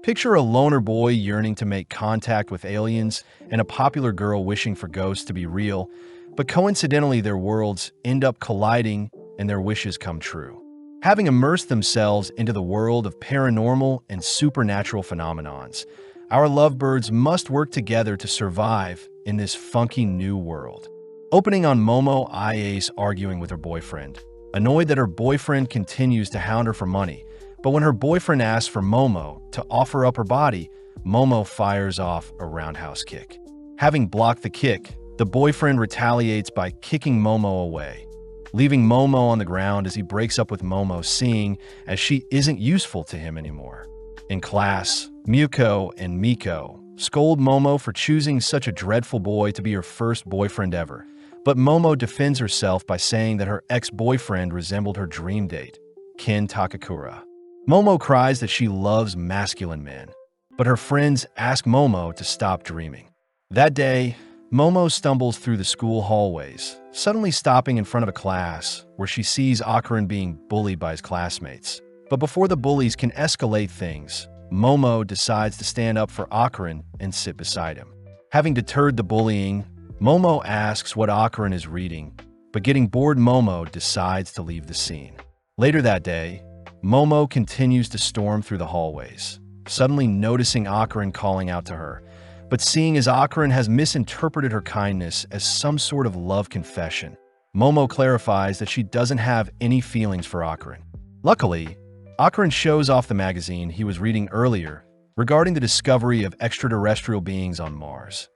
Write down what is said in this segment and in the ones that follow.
Picture a loner boy yearning to make contact with aliens and a popular girl wishing for ghosts to be real, but coincidentally their worlds end up colliding and their wishes come true. Having immersed themselves into the world of paranormal and supernatural phenomenons, our lovebirds must work together to survive in this funky new world. Opening on Momo Ace arguing with her boyfriend. Annoyed that her boyfriend continues to hound her for money, but when her boyfriend asks for Momo to offer up her body, Momo fires off a roundhouse kick. Having blocked the kick, the boyfriend retaliates by kicking Momo away, leaving Momo on the ground as he breaks up with Momo, seeing as she isn't useful to him anymore. In class, Muko and Miko scold Momo for choosing such a dreadful boy to be her first boyfriend ever, but Momo defends herself by saying that her ex-boyfriend resembled her dream date, Ken Takakura. Momo cries that she loves masculine men, but her friends ask Momo to stop dreaming. That day, Momo stumbles through the school hallways, suddenly stopping in front of a class where she sees Akaran being bullied by his classmates. But before the bullies can escalate things, Momo decides to stand up for Akaran and sit beside him. Having deterred the bullying, Momo asks what Akaran is reading, but getting bored, Momo decides to leave the scene. Later that day, Momo continues to storm through the hallways, suddenly noticing Akaran calling out to her, but seeing as Akaran has misinterpreted her kindness as some sort of love confession, Momo clarifies that she doesn't have any feelings for Akaran. Luckily, Akaran shows off the magazine he was reading earlier regarding the discovery of extraterrestrial beings on Mars,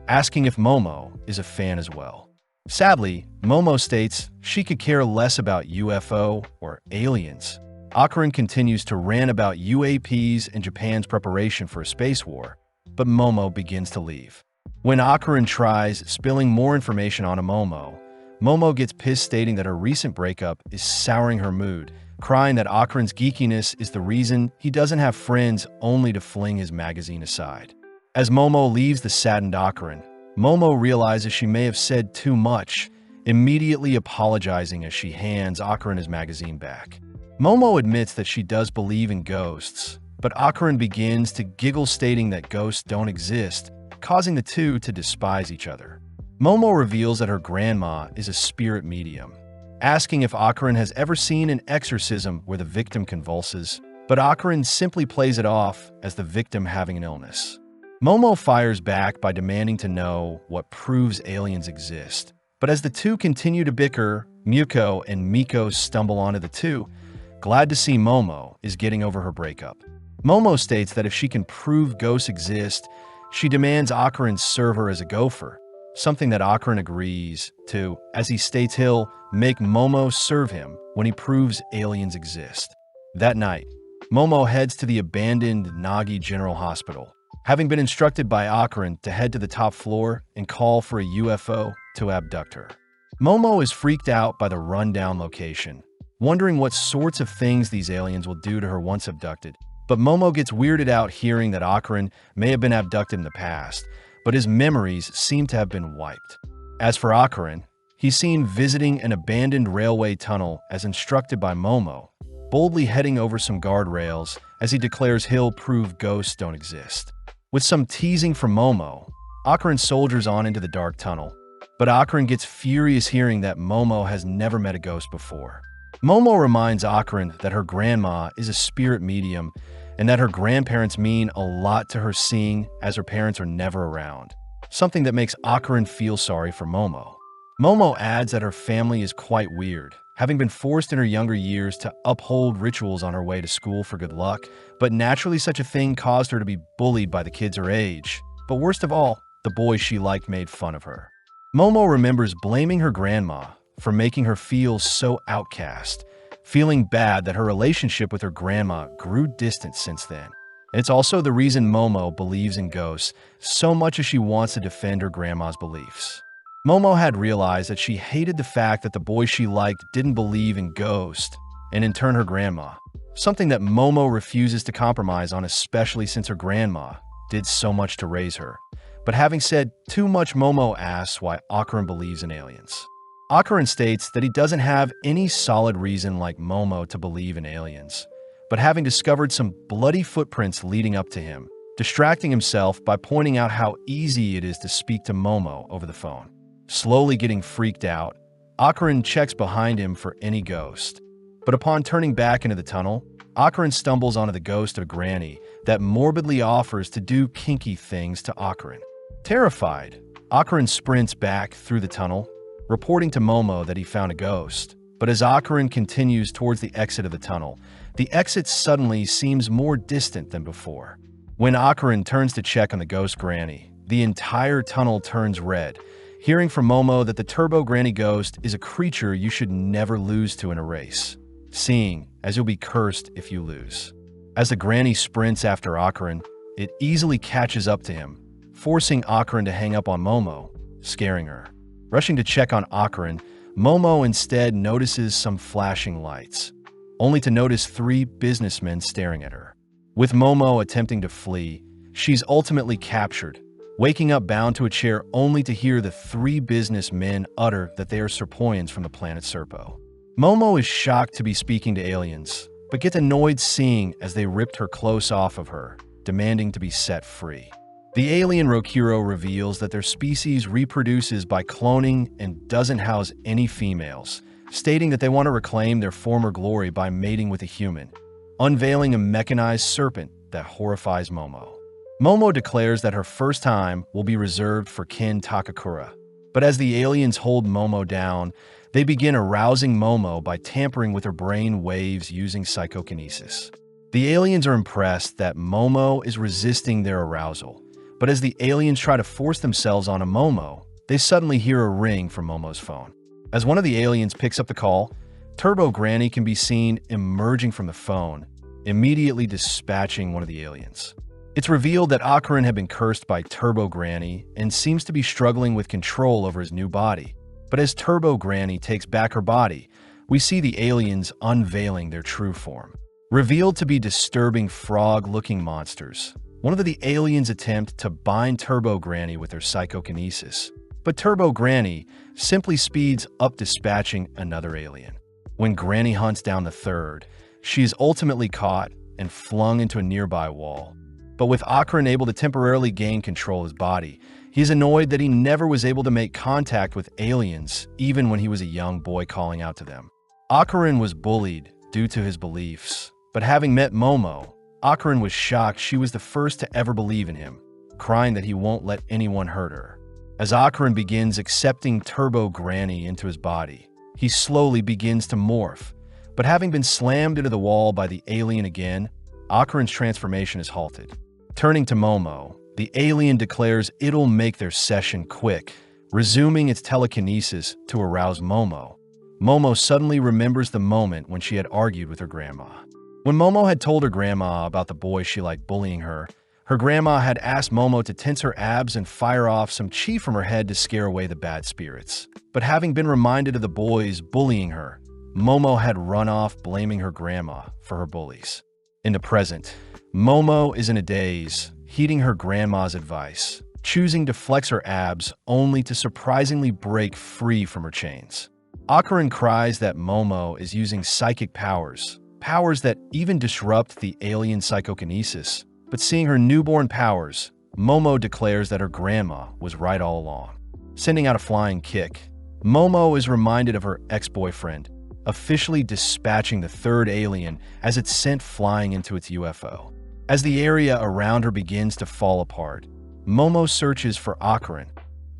asking if Momo is a fan as well. Sadly, Momo states she could care less about UFO or aliens. Akaran continues to rant about UAPs and Japan's preparation for a space war, but Momo begins to leave. When Akaran tries spilling more information on Momo, Momo gets pissed, stating that her recent breakup is souring her mood, crying that Akaran's geekiness is the reason he doesn't have friends, only to fling his magazine aside. As Momo leaves the saddened Akaran, Momo realizes she may have said too much, immediately apologizing as she hands Akaran his magazine back. Momo admits that she does believe in ghosts, but Akaran begins to giggle, stating that ghosts don't exist, causing the two to despise each other. Momo reveals that her grandma is a spirit medium, asking if Akaran has ever seen an exorcism where the victim convulses, but Akaran simply plays it off as the victim having an illness. Momo fires back by demanding to know what proves aliens exist, but as the two continue to bicker, Muko and Miko stumble onto the two, glad to see Momo is getting over her breakup. Momo states that if she can prove ghosts exist, she demands Akaran serve her as a gopher, something that Akaran agrees to, as he states he'll make Momo serve him when he proves aliens exist. That night, Momo heads to the abandoned Nagi General Hospital, having been instructed by Akaran to head to the top floor and call for a UFO to abduct her. Momo is freaked out by the rundown location, wondering what sorts of things these aliens will do to her once abducted. But Momo gets weirded out hearing that Akaran may have been abducted in the past, but his memories seem to have been wiped. As for Akaran, he's seen visiting an abandoned railway tunnel as instructed by Momo, boldly heading over some guardrails as he declares he'll prove ghosts don't exist. With some teasing from Momo, Akaran soldiers on into the dark tunnel, but Akaran gets furious hearing that Momo has never met a ghost before. Momo reminds Akaran that her grandma is a spirit medium and that her grandparents mean a lot to her, seeing as her parents are never around, something that makes Akaran feel sorry for Momo. Momo adds that her family is quite weird, having been forced in her younger years to uphold rituals on her way to school for good luck, but naturally such a thing caused her to be bullied by the kids her age. But worst of all, the boys she liked made fun of her. Momo remembers blaming her grandma for making her feel so outcast, feeling bad that her relationship with her grandma grew distant since then. It's also the reason Momo believes in ghosts so much as she wants to defend her grandma's beliefs. Momo had realized that she hated the fact that the boy she liked didn't believe in ghosts, and in turn her grandma, something that Momo refuses to compromise on, especially since her grandma did so much to raise her. But having said too much, Momo asks why Akaran believes in aliens. Akaran states that he doesn't have any solid reason like Momo to believe in aliens, but having discovered some bloody footprints leading up to him, distracting himself by pointing out how easy it is to speak to Momo over the phone. Slowly getting freaked out, Akarin checks behind him for any ghost. But upon turning back into the tunnel, Akarin stumbles onto the ghost of Granny that morbidly offers to do kinky things to Akarin. Terrified, Akarin sprints back through the tunnel, reporting to Momo that he found a ghost. But as Akarin continues towards the exit of the tunnel, the exit suddenly seems more distant than before. When Akarin turns to check on the ghost Granny, the entire tunnel turns red, hearing from Momo that the Turbo Granny ghost is a creature you should never lose to in a race, seeing as you'll be cursed if you lose. As the Granny sprints after Akarin, it easily catches up to him, forcing Akarin to hang up on Momo, scaring her. Rushing to check on Akarin, Momo instead notices some flashing lights, only to notice 3 businessmen staring at her. With Momo attempting to flee, she's ultimately captured, waking up bound to a chair only to hear the 3 businessmen utter that they are Serpoians from the planet Serpo. Momo is shocked to be speaking to aliens, but gets annoyed seeing as they ripped her clothes off of her, demanding to be set free. The alien Rokuro reveals that their species reproduces by cloning and doesn't house any females, stating that they want to reclaim their former glory by mating with a human, unveiling a mechanized serpent that horrifies Momo. Momo declares that her first time will be reserved for Kin Takakura, but as the aliens hold Momo down, they begin arousing Momo by tampering with her brain waves using psychokinesis. The aliens are impressed that Momo is resisting their arousal, but as the aliens try to force themselves onto Momo, they suddenly hear a ring from Momo's phone. As one of the aliens picks up the call, Turbo Granny can be seen emerging from the phone, immediately dispatching one of the aliens. It's revealed that Akarin had been cursed by Turbo Granny and seems to be struggling with control over his new body. But as Turbo Granny takes back her body, we see the aliens unveiling their true form. Revealed to be disturbing frog-looking monsters, one of the aliens attempt to bind Turbo Granny with their psychokinesis, but Turbo Granny simply speeds up dispatching another alien. When Granny hunts down the third, she is ultimately caught and flung into a nearby wall. But with Akarin able to temporarily gain control of his body, he is annoyed that he never was able to make contact with aliens even when he was a young boy calling out to them. Akarin was bullied due to his beliefs, but having met Momo, Akarin was shocked she was the first to ever believe in him, crying that he won't let anyone hurt her. As Akarin begins accepting Turbo Granny into his body, he slowly begins to morph, but having been slammed into the wall by the alien again, Akarin's transformation is halted. Turning to Momo, the alien declares it'll make their session quick, resuming its telekinesis to arouse Momo. Momo suddenly remembers the moment when she had argued with her grandma. When Momo had told her grandma about the boy she liked bullying her, her grandma had asked Momo to tense her abs and fire off some chi from her head to scare away the bad spirits. But having been reminded of the boys bullying her, Momo had run off blaming her grandma for her bullies. In the present, Momo is in a daze, heeding her grandma's advice, choosing to flex her abs only to surprisingly break free from her chains. Akarin cries that Momo is using psychic powers that even disrupt the alien psychokinesis, but seeing her newborn powers, Momo declares that her grandma was right all along. Sending out a flying kick, Momo is reminded of her ex-boyfriend, officially dispatching the third alien as it's sent flying into its UFO. As the area around her begins to fall apart, Momo searches for Akarin,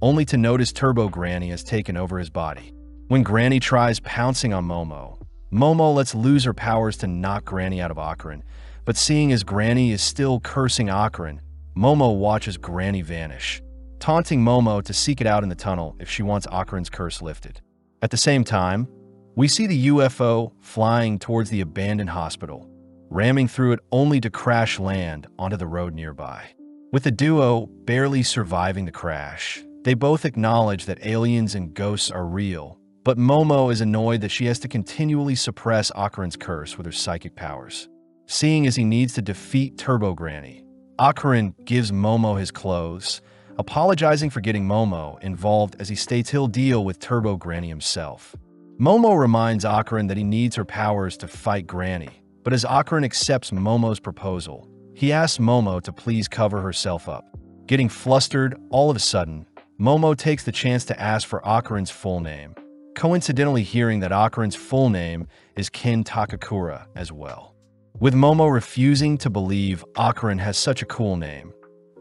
only to notice Turbo Granny has taken over his body. When Granny tries pouncing on Momo, Momo lets loose her powers to knock Granny out of Akarin, but seeing as Granny is still cursing Akarin, Momo watches Granny vanish, taunting Momo to seek it out in the tunnel if she wants Akarin's curse lifted. At the same time, we see the UFO flying towards the abandoned hospital, ramming through it only to crash land onto the road nearby. With the duo barely surviving the crash, they both acknowledge that aliens and ghosts are real, but Momo is annoyed that she has to continually suppress Akarin's curse with her psychic powers. Seeing as he needs to defeat Turbo Granny, Akarin gives Momo his clothes, apologizing for getting Momo involved as he states he'll deal with Turbo Granny himself. Momo reminds Akarin that he needs her powers to fight Granny, But as Akarin accepts Momo's proposal, he asks Momo to please cover herself up. Getting flustered, all of a sudden, Momo takes the chance to ask for Akarin's full name, coincidentally hearing that Akarin's full name is Kin Takakura as well. With Momo refusing to believe Akarin has such a cool name,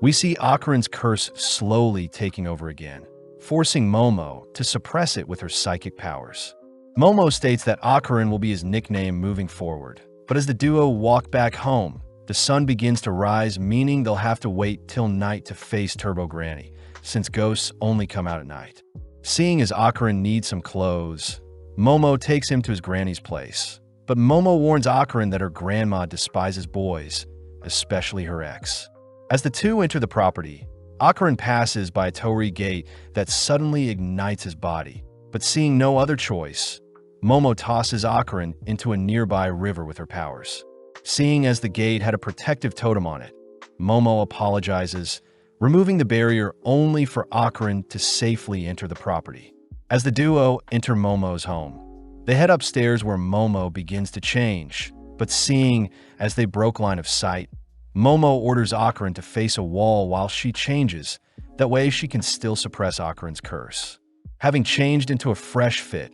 we see Akarin's curse slowly taking over again, forcing Momo to suppress it with her psychic powers. Momo states that Akarin will be his nickname moving forward, but as the duo walk back home, the sun begins to rise, meaning they'll have to wait till night to face Turbo Granny, since ghosts only come out at night. Seeing as Akarin needs some clothes, Momo takes him to his granny's place. But Momo warns Akarin that her grandma despises boys, especially her ex. As the two enter the property, Akarin passes by a torii gate that suddenly ignites his body. But seeing no other choice, Momo tosses Akarin into a nearby river with her powers. Seeing as the gate had a protective totem on it, Momo apologizes, removing the barrier only for Akarin to safely enter the property. As the duo enter Momo's home, they head upstairs where Momo begins to change, but seeing as they broke line of sight, Momo orders Akarin to face a wall while she changes, that way she can still suppress Akarin's curse. Having changed into a fresh fit,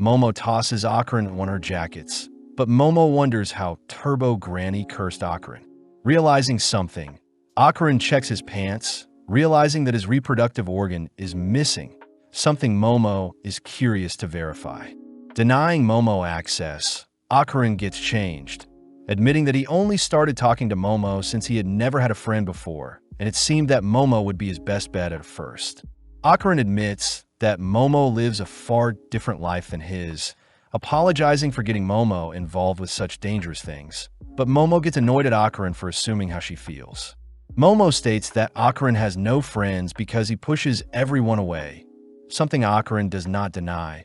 Momo tosses Akarin one of her jackets, but Momo wonders how Turbo Granny cursed Akarin. Realizing something, Akarin checks his pants, realizing that his reproductive organ is missing, something Momo is curious to verify. Denying Momo access, Akarin gets changed, admitting that he only started talking to Momo since he had never had a friend before, and it seemed that Momo would be his best bet at first. Akarin admits that Momo lives a far different life than his, apologizing for getting Momo involved with such dangerous things. But Momo gets annoyed at Akarin for assuming how she feels. Momo states that Akarin has no friends because he pushes everyone away, something Akarin does not deny.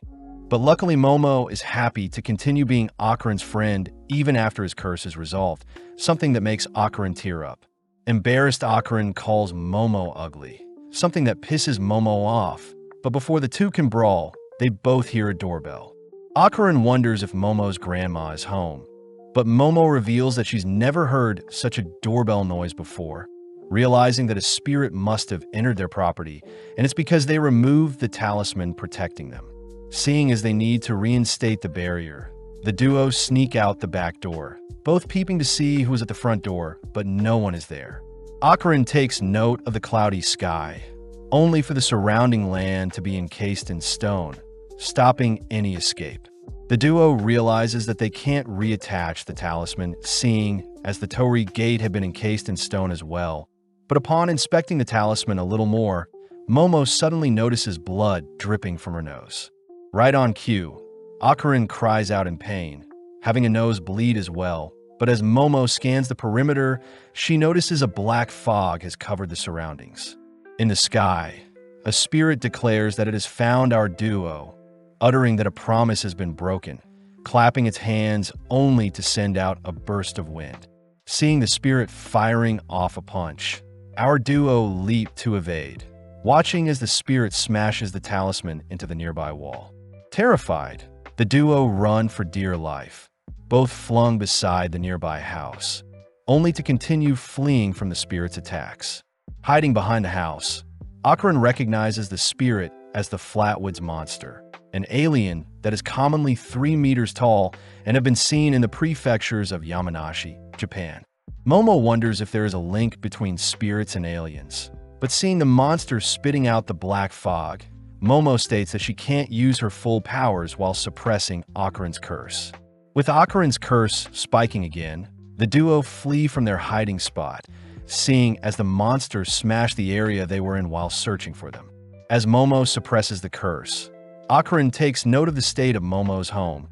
But luckily Momo is happy to continue being Akarin's friend even after his curse is resolved, something that makes Akarin tear up. Embarrassed, Akarin calls Momo ugly, something that pisses Momo off. But before the two can brawl, they both hear a doorbell. Akarin wonders if Momo's grandma is home, but Momo reveals that she's never heard such a doorbell noise before, realizing that a spirit must have entered their property, and it's because they removed the talisman protecting them. Seeing as they need to reinstate the barrier, the duo sneak out the back door, both peeping to see who is at the front door, but no one is there. Akarin takes note of the cloudy sky, only for the surrounding land to be encased in stone, stopping any escape. The duo realizes that they can't reattach the talisman, seeing as the torii gate had been encased in stone as well. But upon inspecting the talisman a little more, Momo suddenly notices blood dripping from her nose. Right on cue, Akarin cries out in pain, having a nose bleed as well. But as Momo scans the perimeter, she notices a black fog has covered the surroundings. In the sky, a spirit declares that it has found our duo, uttering that a promise has been broken, clapping its hands only to send out a burst of wind. Seeing the spirit firing off a punch, our duo leap to evade, watching as the spirit smashes the talisman into the nearby wall. Terrified, the duo run for dear life, both flung beside the nearby house, only to continue fleeing from the spirit's attacks. Hiding behind the house, Akarin recognizes the spirit as the Flatwoods Monster, an alien that is commonly 3 meters tall and have been seen in the prefectures of Yamanashi, Japan. Momo wonders if there is a link between spirits and aliens, but seeing the monster spitting out the black fog, Momo states that she can't use her full powers while suppressing Akarin's curse. With Akarin's curse spiking again, the duo flee from their hiding spot, seeing as the monster smashed the area they were in while searching for them. As Momo suppresses the curse, Akarin takes note of the state of Momo's home,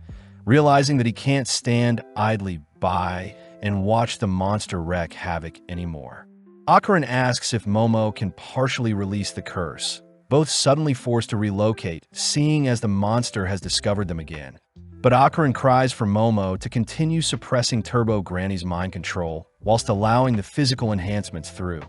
realizing that he can't stand idly by and watch the monster wreak havoc anymore. Akarin asks if Momo can partially release the curse, both suddenly forced to relocate, seeing as the monster has discovered them again. But Akarin cries for Momo to continue suppressing Turbo Granny's mind control whilst allowing the physical enhancements through.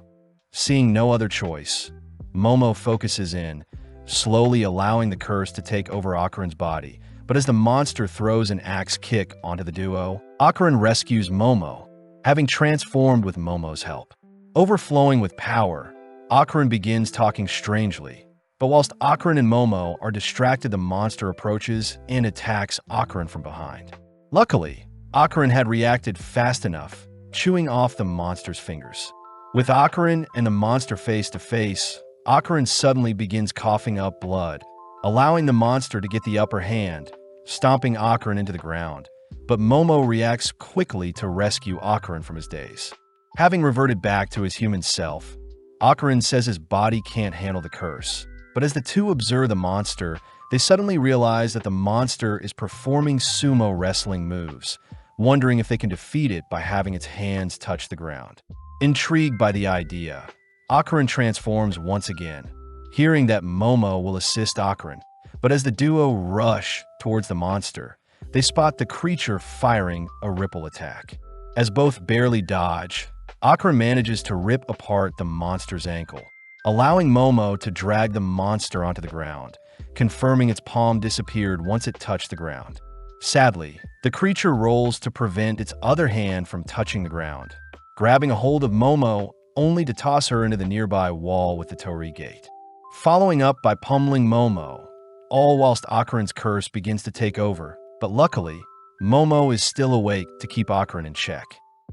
Seeing no other choice, Momo focuses in, slowly allowing the curse to take over Akarin's body, But as the monster throws an axe kick onto the duo, Akarin rescues Momo, having transformed with Momo's help. Overflowing with power, Akarin begins talking strangely. But whilst Akarin and Momo are distracted, the monster approaches and attacks Akarin from behind. Luckily, Akarin had reacted fast enough, chewing off the monster's fingers. With Akarin and the monster face to face, Akarin suddenly begins coughing up blood, allowing the monster to get the upper hand, stomping Akarin into the ground. But Momo reacts quickly to rescue Akarin from his daze. Having reverted back to his human self, Akarin says his body can't handle the curse. But as the two observe the monster, they suddenly realize that the monster is performing sumo wrestling moves, wondering if they can defeat it by having its hands touch the ground. Intrigued by the idea, Akarin transforms once again, hearing that Momo will assist Akarin. But as the duo rush towards the monster, they spot the creature firing a ripple attack. As both barely dodge, Akarin manages to rip apart the monster's ankle, allowing Momo to drag the monster onto the ground, confirming its palm disappeared once it touched the ground. Sadly, the creature rolls to prevent its other hand from touching the ground, grabbing a hold of Momo only to toss her into the nearby wall with the torii gate. Following up by pummeling Momo, all whilst Akarin's curse begins to take over, but luckily, Momo is still awake to keep Akarin in check.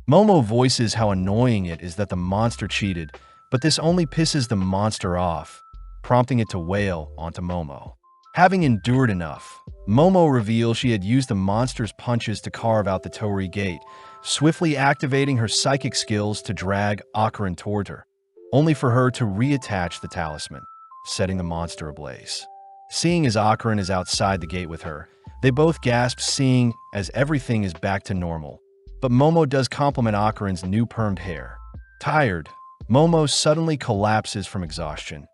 Momo voices how annoying it is that the monster cheated, but this only pisses the monster off, prompting it to wail onto Momo. Having endured enough, Momo reveals she had used the monster's punches to carve out the torii gate, swiftly activating her psychic skills to drag Akarin toward her, only for her to reattach the talisman, setting the monster ablaze. Seeing as Akarin is outside the gate with her, they both gasp, seeing as everything is back to normal. But Momo does compliment Akarin's new permed hair. Tired, Momo suddenly collapses from exhaustion,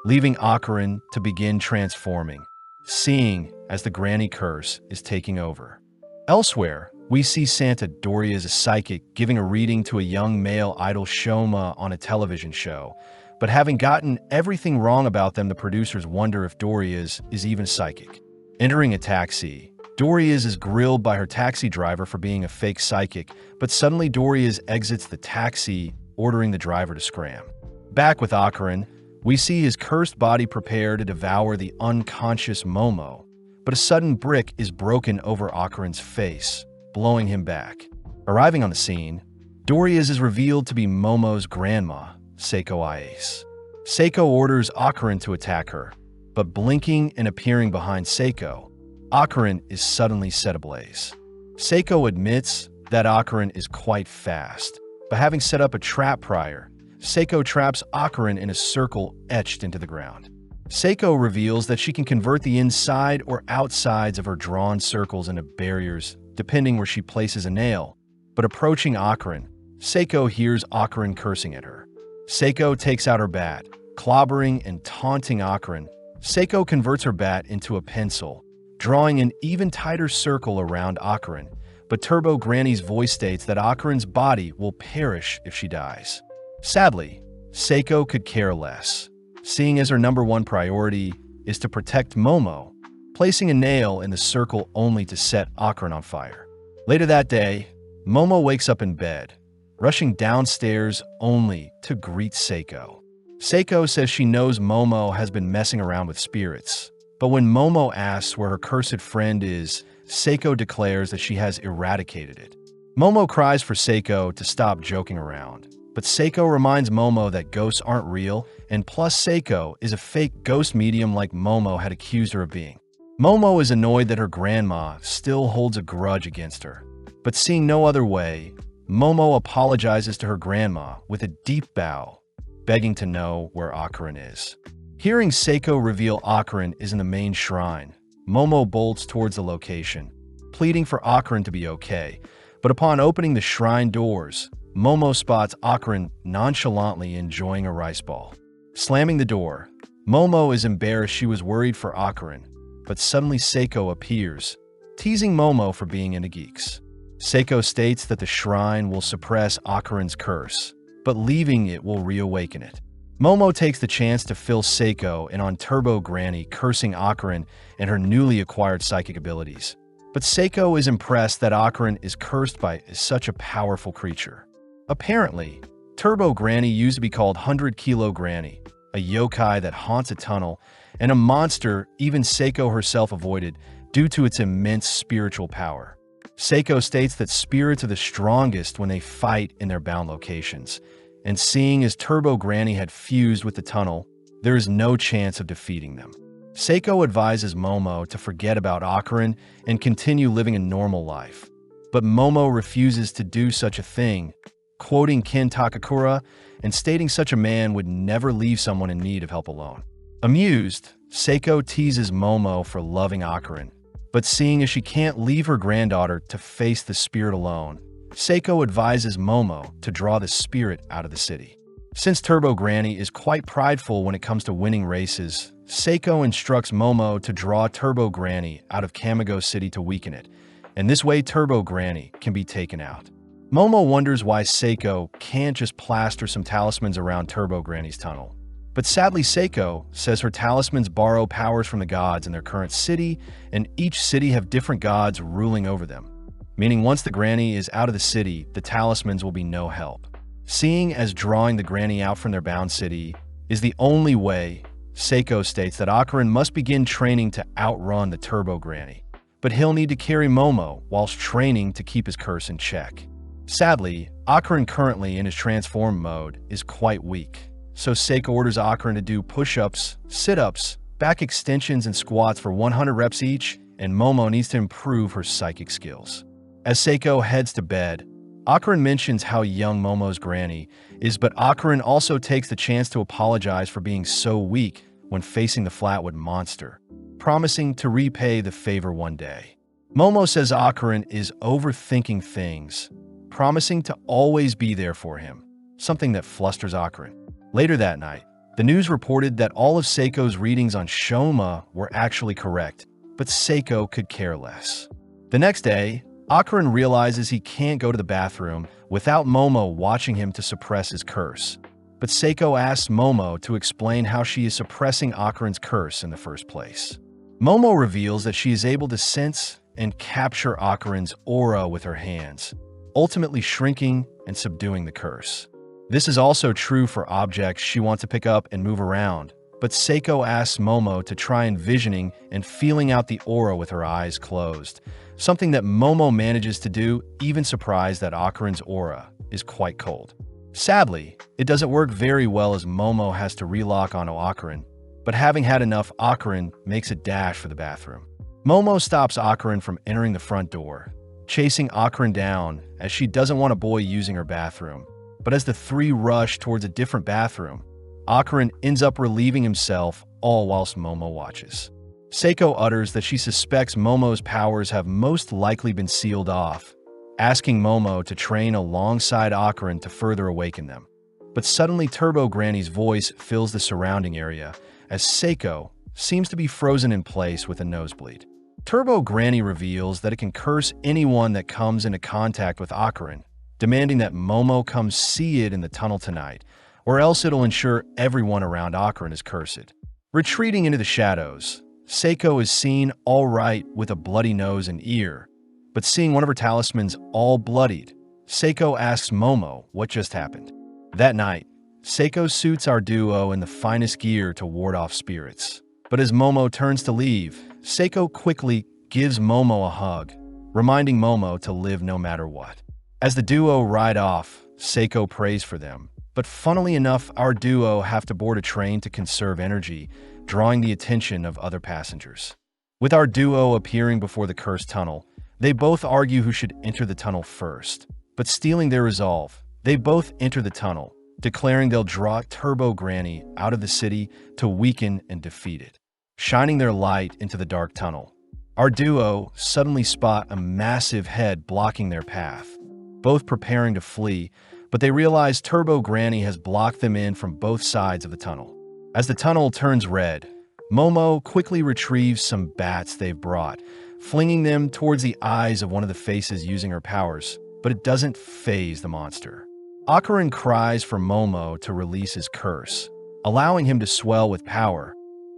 leaving Akarin to begin transforming, seeing as the granny curse is taking over. Elsewhere, we see Santa Doria as a psychic giving a reading to a young male idol Shoma on a television show. But having gotten everything wrong about them, the producers wonder if Doria's is even psychic. Entering a taxi, Doria's is grilled by her taxi driver for being a fake psychic, but suddenly Doria's exits the taxi, ordering the driver to scram. Back with Akarin, we see his cursed body prepare to devour the unconscious Momo, but a sudden brick is broken over Akarin's face, blowing him back. Arriving on the scene, Doria's is revealed to be Momo's grandma, Seiko Ice. Seiko orders Akarin to attack her, but blinking and appearing behind Seiko, Akarin is suddenly set ablaze. Seiko admits that Akarin is quite fast, but having set up a trap prior, Seiko traps Akarin in a circle etched into the ground. Seiko reveals that she can convert the inside or outsides of her drawn circles into barriers, depending where she places a nail. But approaching Akarin, Seiko hears Akarin cursing at her. Seiko takes out her bat, clobbering and taunting Akarin. Seiko converts her bat into a pencil, drawing an even tighter circle around Akarin, but Turbo Granny's voice states that Akarin's body will perish if she dies. Sadly, Seiko could care less, seeing as her number one priority is to protect Momo, placing a nail in the circle only to set Akarin on fire. Later that day, Momo wakes up in bed, rushing downstairs only to greet Seiko. Seiko says she knows Momo has been messing around with spirits, but when Momo asks where her cursed friend is, Seiko declares that she has eradicated it. Momo cries for Seiko to stop joking around, but Seiko reminds Momo that ghosts aren't real, and plus Seiko is a fake ghost medium like Momo had accused her of being. Momo is annoyed that her grandma still holds a grudge against her, but seeing no other way, Momo apologizes to her grandma with a deep bow, begging to know where Akarin is. Hearing Seiko reveal Akarin is in the main shrine, Momo bolts towards the location, pleading for Akarin to be okay, but upon opening the shrine doors, Momo spots Akarin nonchalantly enjoying a rice ball. Slamming the door, Momo is embarrassed. She was worried for Akarin, but suddenly Seiko appears, teasing Momo for being into geeks. Seiko states that the shrine will suppress Akarin's curse, but leaving it will reawaken it. Momo takes the chance to fill Seiko in on Turbo Granny, cursing Akarin and her newly acquired psychic abilities. But Seiko is impressed that Akarin is cursed by such a powerful creature. Apparently, Turbo Granny used to be called 100 Kilo Granny, a yokai that haunts a tunnel, and a monster even Seiko herself avoided due to its immense spiritual power. Seiko states that spirits are the strongest when they fight in their bound locations, and seeing as Turbo Granny had fused with the tunnel, there is no chance of defeating them. Seiko advises Momo to forget about Akarin and continue living a normal life. But Momo refuses to do such a thing, quoting Ken Takakura and stating such a man would never leave someone in need of help alone. Amused, Seiko teases Momo for loving Akarin, but seeing as she can't leave her granddaughter to face the spirit alone, Seiko advises Momo to draw the spirit out of the city. Since Turbo Granny is quite prideful when it comes to winning races, Seiko instructs Momo to draw Turbo Granny out of Kamigo City to weaken it, and this way Turbo Granny can be taken out. Momo wonders why Seiko can't just plaster some talismans around Turbo Granny's tunnel. But sadly, Seiko says her talismans borrow powers from the gods in their current city, and each city have different gods ruling over them. Meaning once the granny is out of the city, the talismans will be no help. Seeing as drawing the granny out from their bound city is the only way, Seiko states that Akarin must begin training to outrun the Turbo Granny. But he'll need to carry Momo whilst training to keep his curse in check. Sadly, Akarin currently in his transform mode is quite weak, so Seiko orders Akarin to do push-ups, sit-ups, back extensions, and squats for 100 reps each, and Momo needs to improve her psychic skills. As Seiko heads to bed, Akarin mentions how young Momo's granny is, but Akarin also takes the chance to apologize for being so weak when facing the Flatwood monster, promising to repay the favor one day. Momo says Akarin is overthinking things, promising to always be there for him, something that flusters Akarin. Later that night, the news reported that all of Seiko's readings on Shoma were actually correct, but Seiko could care less. The next day, Akarin realizes he can't go to the bathroom without Momo watching him to suppress his curse. But Seiko asks Momo to explain how she is suppressing Akarin's curse in the first place. Momo reveals that she is able to sense and capture Akarin's aura with her hands, ultimately shrinking and subduing the curse. This is also true for objects she wants to pick up and move around, but Seiko asks Momo to try envisioning and feeling out the aura with her eyes closed, something that Momo manages to do, even surprised that Akarin's aura is quite cold. Sadly, it doesn't work very well as Momo has to relock onto Akarin, but having had enough, Akarin makes a dash for the bathroom. Momo stops Akarin from entering the front door, chasing Akarin down as she doesn't want a boy using her bathroom. But as the three rush towards a different bathroom, Akarin ends up relieving himself, all whilst Momo watches. Seiko utters that she suspects Momo's powers have most likely been sealed off, asking Momo to train alongside Akarin to further awaken them. But suddenly Turbo Granny's voice fills the surrounding area, as Seiko seems to be frozen in place with a nosebleed. Turbo Granny reveals that it can curse anyone that comes into contact with Akarin, demanding that Momo come see it in the tunnel tonight, or else it'll ensure everyone around Akarin is cursed. Retreating into the shadows, Seiko is seen all right with a bloody nose and ear, but seeing one of her talismans all bloodied, Seiko asks Momo what just happened. That night, Seiko suits our duo in the finest gear to ward off spirits. But as Momo turns to leave, Seiko quickly gives Momo a hug, reminding Momo to live no matter what. As the duo ride off, Seiko prays for them, but funnily enough, our duo have to board a train to conserve energy, drawing the attention of other passengers. With our duo appearing before the cursed tunnel, they both argue who should enter the tunnel first. But stealing their resolve, they both enter the tunnel, declaring they'll draw Turbo Granny out of the city to weaken and defeat it. Shining their light into the dark tunnel, our duo suddenly spot a massive head blocking their path, both preparing to flee, but they realize Turbo Granny has blocked them in from both sides of the tunnel. As the tunnel turns red, Momo quickly retrieves some bats they've brought, flinging them towards the eyes of one of the faces using her powers, but it doesn't faze the monster. Akarin cries for Momo to release his curse, allowing him to swell with power.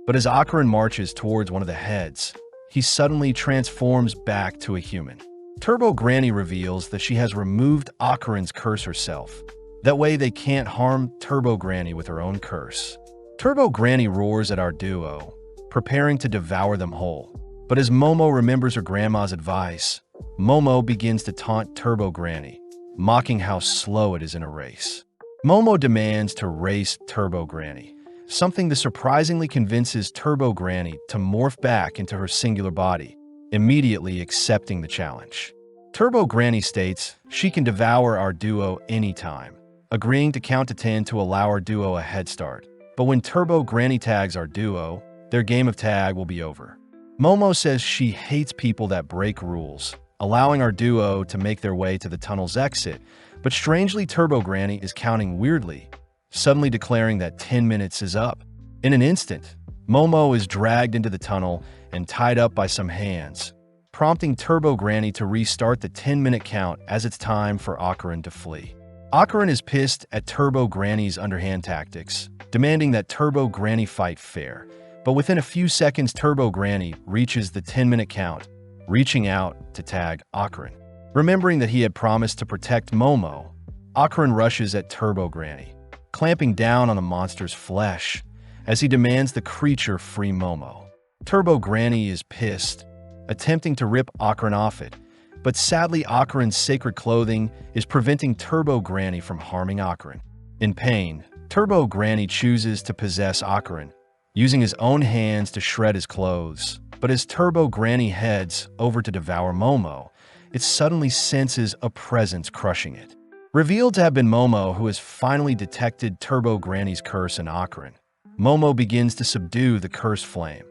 But as Akarin marches towards one of the heads, he suddenly transforms back to a human. Turbo Granny reveals that she has removed Akarin's curse herself. That way they can't harm Turbo Granny with her own curse. Turbo Granny roars at our duo, preparing to devour them whole. But as Momo remembers her grandma's advice, Momo begins to taunt Turbo Granny, mocking how slow it is in a race. Momo demands to race Turbo Granny, something that surprisingly convinces Turbo Granny to morph back into her singular body, immediately accepting the challenge. Turbo Granny states she can devour our duo anytime, agreeing to count to 10 to allow our duo a head start. But when Turbo Granny tags our duo, their game of tag will be over. Momo says she hates people that break rules, allowing our duo to make their way to the tunnel's exit, but strangely Turbo Granny is counting weirdly, suddenly declaring that 10 minutes is up. In an instant, Momo is dragged into the tunnel and tied up by some hands, prompting Turbo Granny to restart the 10-minute count as it's time for Akarin to flee. Akarin is pissed at Turbo Granny's underhand tactics, demanding that Turbo Granny fight fair. But within a few seconds, Turbo Granny reaches the 10-minute count, reaching out to tag Akarin. Remembering that he had promised to protect Momo, Akarin rushes at Turbo Granny, clamping down on the monster's flesh as he demands the creature free Momo. Turbo Granny is pissed, attempting to rip Akarin off it, but sadly Akarin's sacred clothing is preventing Turbo Granny from harming Akarin. In pain, Turbo Granny chooses to possess Akarin, using his own hands to shred his clothes. But as Turbo Granny heads over to devour Momo, it suddenly senses a presence crushing it. Revealed to have been Momo, who has finally detected Turbo Granny's curse in Akarin, Momo begins to subdue the cursed flame,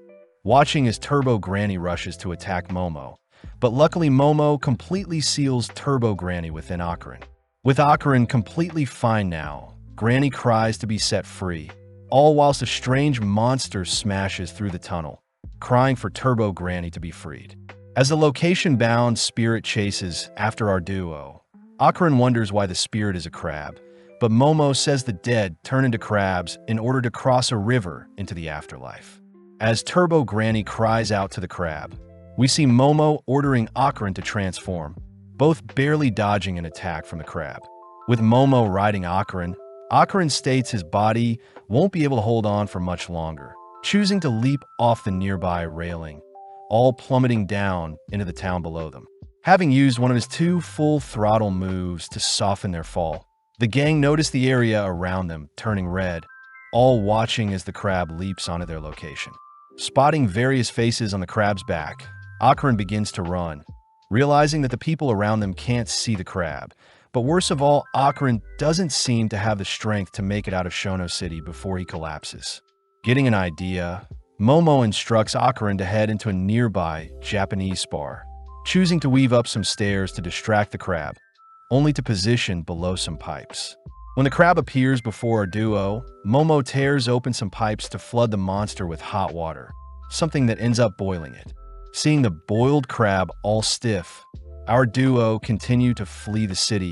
watching as Turbo Granny rushes to attack Momo. But luckily Momo completely seals Turbo Granny within Akarin. With Akarin completely fine now, Granny cries to be set free, all whilst a strange monster smashes through the tunnel, crying for Turbo Granny to be freed. As the location-bound spirit chases after our duo, Akarin wonders why the spirit is a crab, but Momo says the dead turn into crabs in order to cross a river into the afterlife. As Turbo Granny cries out to the crab, we see Momo ordering Akarin to transform, both barely dodging an attack from the crab. With Momo riding Akarin, Akarin states his body won't be able to hold on for much longer, choosing to leap off the nearby railing, all plummeting down into the town below them. Having used one of his 2 full-throttle moves to soften their fall, the gang notice the area around them turning red, all watching as the crab leaps onto their location. Spotting various faces on the crab's back, Akarin begins to run, realizing that the people around them can't see the crab. But worst of all, Akarin doesn't seem to have the strength to make it out of Shono City before he collapses. Getting an idea, Momo instructs Akarin to head into a nearby Japanese bar, choosing to weave up some stairs to distract the crab, only to position below some pipes. When the crab appears before our duo, Momo tears open some pipes to flood the monster with hot water, something that ends up boiling it. Seeing the boiled crab all stiff, our duo continue to flee the city,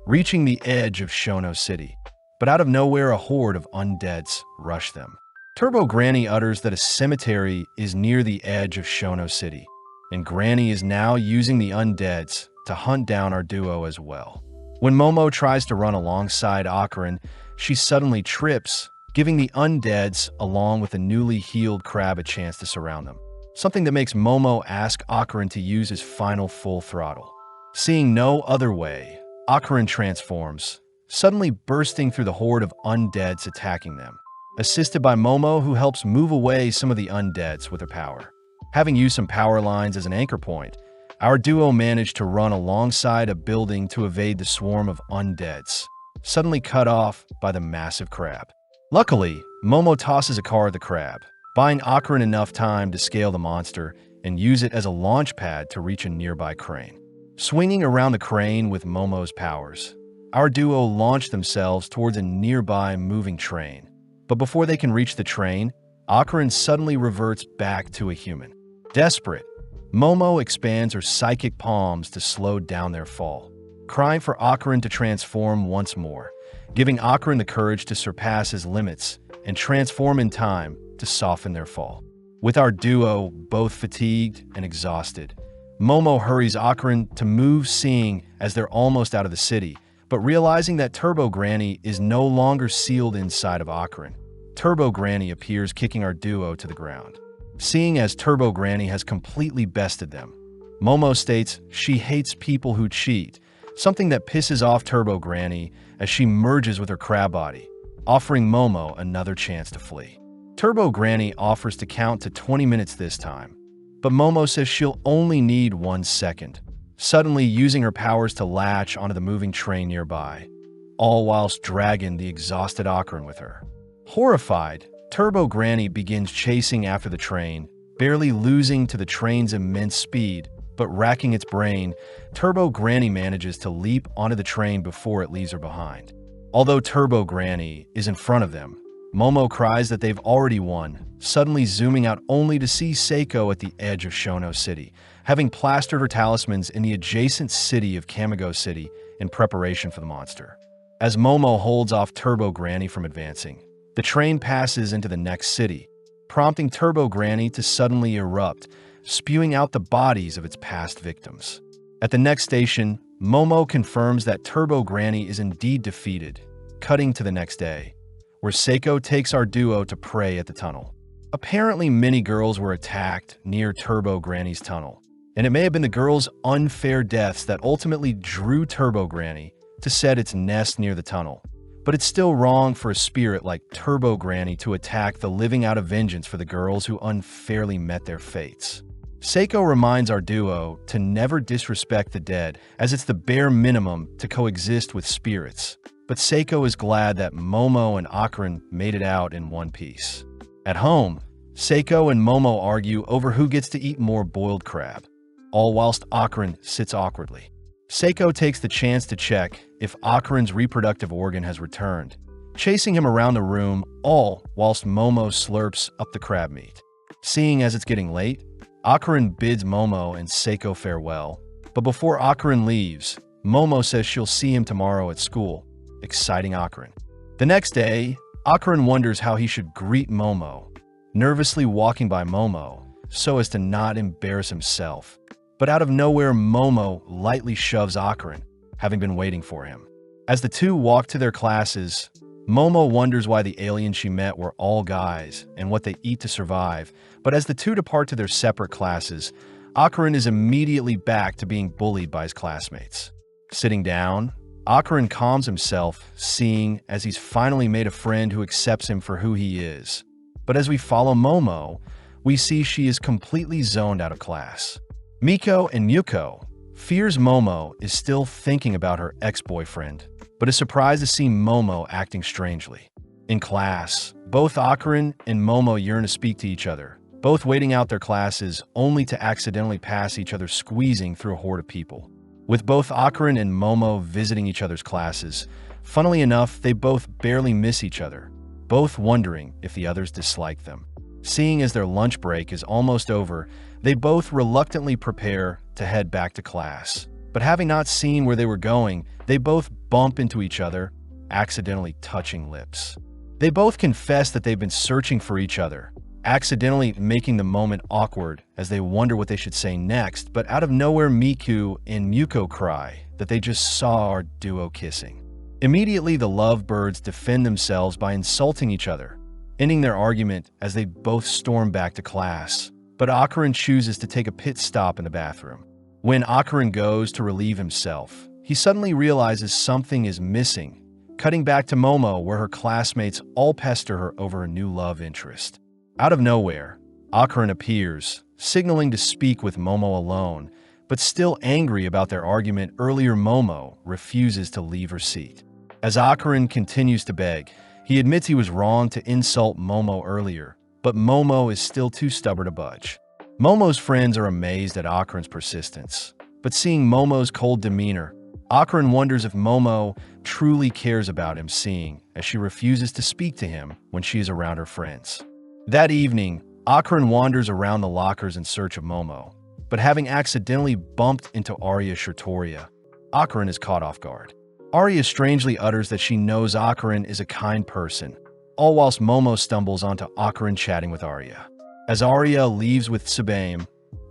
reaching the edge of Shono City. But out of nowhere, a horde of undeads rush them. Turbo Granny utters that a cemetery is near the edge of Shono City, and Granny is now using the undeads to hunt down our duo as well. When Momo tries to run alongside Akarin, she suddenly trips, giving the undeads along with the newly healed crab a chance to surround them. Something that makes Momo ask Akarin to use his final full throttle. Seeing no other way, Akarin transforms, suddenly bursting through the horde of undeads attacking them, assisted by Momo, who helps move away some of the undeads with her power. Having used some power lines as an anchor point, our duo managed to run alongside a building to evade the swarm of undeads, suddenly cut off by the massive crab. Luckily, Momo tosses a car at the crab, buying Akarin enough time to scale the monster and use it as a launch pad to reach a nearby crane. Swinging around the crane with Momo's powers, our duo launch themselves towards a nearby moving train. But before they can reach the train, Akarin suddenly reverts back to a human. Desperate, Momo expands her psychic palms to slow down their fall, crying for Akarin to transform once more, giving Akarin the courage to surpass his limits and transform in time to soften their fall. With our duo both fatigued and exhausted, Momo hurries Akron to move, seeing as they're almost out of the city, but realizing that Turbo Granny is no longer sealed inside of Akron. Turbo Granny appears, kicking our duo to the ground. Seeing as Turbo Granny has completely bested them, Momo states she hates people who cheat, something that pisses off Turbo Granny as she merges with her crab body, offering Momo another chance to flee. Turbo Granny offers to count to 20 minutes this time, but Momo says she'll only need 1 second, suddenly using her powers to latch onto the moving train nearby, all whilst dragging the exhausted Akron with her. Horrified, Turbo Granny begins chasing after the train, barely losing to the train's immense speed, but racking its brain. Turbo Granny manages to leap onto the train before it leaves her behind. Although Turbo Granny is in front of them, Momo cries that they've already won, suddenly zooming out only to see Seiko at the edge of Shono City, having plastered her talismans in the adjacent city of Kamigo City in preparation for the monster. As Momo holds off Turbo Granny from advancing, the train passes into the next city, prompting Turbo Granny to suddenly erupt, spewing out the bodies of its past victims. At the next station, Momo confirms that Turbo Granny is indeed defeated, cutting to the next day, where Seiko takes our duo to pray at the tunnel. Apparently, many girls were attacked near Turbo Granny's tunnel, and it may have been the girls' unfair deaths that ultimately drew Turbo Granny to set its nest near the tunnel. But it's still wrong for a spirit like Turbo Granny to attack the living out of vengeance for the girls who unfairly met their fates. Seiko reminds our duo to never disrespect the dead, as it's the bare minimum to coexist with spirits. But Seiko is glad that Momo and Akron made it out in one piece. At home, Seiko and Momo argue over who gets to eat more boiled crab, all whilst Akron sits awkwardly. Seiko takes the chance to check if Akron's reproductive organ has returned, chasing him around the room, all whilst Momo slurps up the crab meat. Seeing as it's getting late, Akron bids Momo and Seiko farewell, but before Akron leaves, Momo says she'll see him tomorrow at school, exciting Akron. The next day, Akron wonders how he should greet Momo, nervously walking by Momo so as to not embarrass himself. But out of nowhere, Momo lightly shoves Akron, having been waiting for him. As the two walk to their classes, Momo wonders why the aliens she met were all guys and what they eat to survive. But as the two depart to their separate classes, Akron is immediately back to being bullied by his classmates. Sitting down, Akron calms himself, seeing as he's finally made a friend who accepts him for who he is. But as we follow Momo, we see she is completely zoned out of class. Miko and Muko fears Momo is still thinking about her ex-boyfriend, but is surprised to see Momo acting strangely. In class, both Akron and Momo yearn to speak to each other, both waiting out their classes only to accidentally pass each other, squeezing through a horde of people. With both Akron and Momo visiting each other's classes, funnily enough, they both barely miss each other, both wondering if the others dislike them. Seeing as their lunch break is almost over, they both reluctantly prepare to head back to class. But having not seen where they were going, they both bump into each other, accidentally touching lips. They both confess that they've been searching for each other, accidentally making the moment awkward as they wonder what they should say next, but out of nowhere, Miku and Muko cry that they just saw our duo kissing. Immediately, the lovebirds defend themselves by insulting each other, ending their argument as they both storm back to class. But Akron chooses to take a pit stop in the bathroom. When Akron goes to relieve himself, he suddenly realizes something is missing, cutting back to Momo, where her classmates all pester her over a new love interest. Out of nowhere, Akron appears, signaling to speak with Momo alone, but still angry about their argument earlier. Momo refuses to leave her seat. As Akron continues to beg, he admits he was wrong to insult Momo earlier, but Momo is still too stubborn to budge. Momo's friends are amazed at Akron's persistence, but seeing Momo's cold demeanor, Akron wonders if Momo truly cares about him, seeing as she refuses to speak to him when she is around her friends. That evening, Akron wanders around the lockers in search of Momo, but having accidentally bumped into Arya Shirtoria, Akron is caught off guard. Arya strangely utters that she knows Akron is a kind person, all whilst Momo stumbles onto Akarin chatting with Arya. As Arya leaves with Tsubame,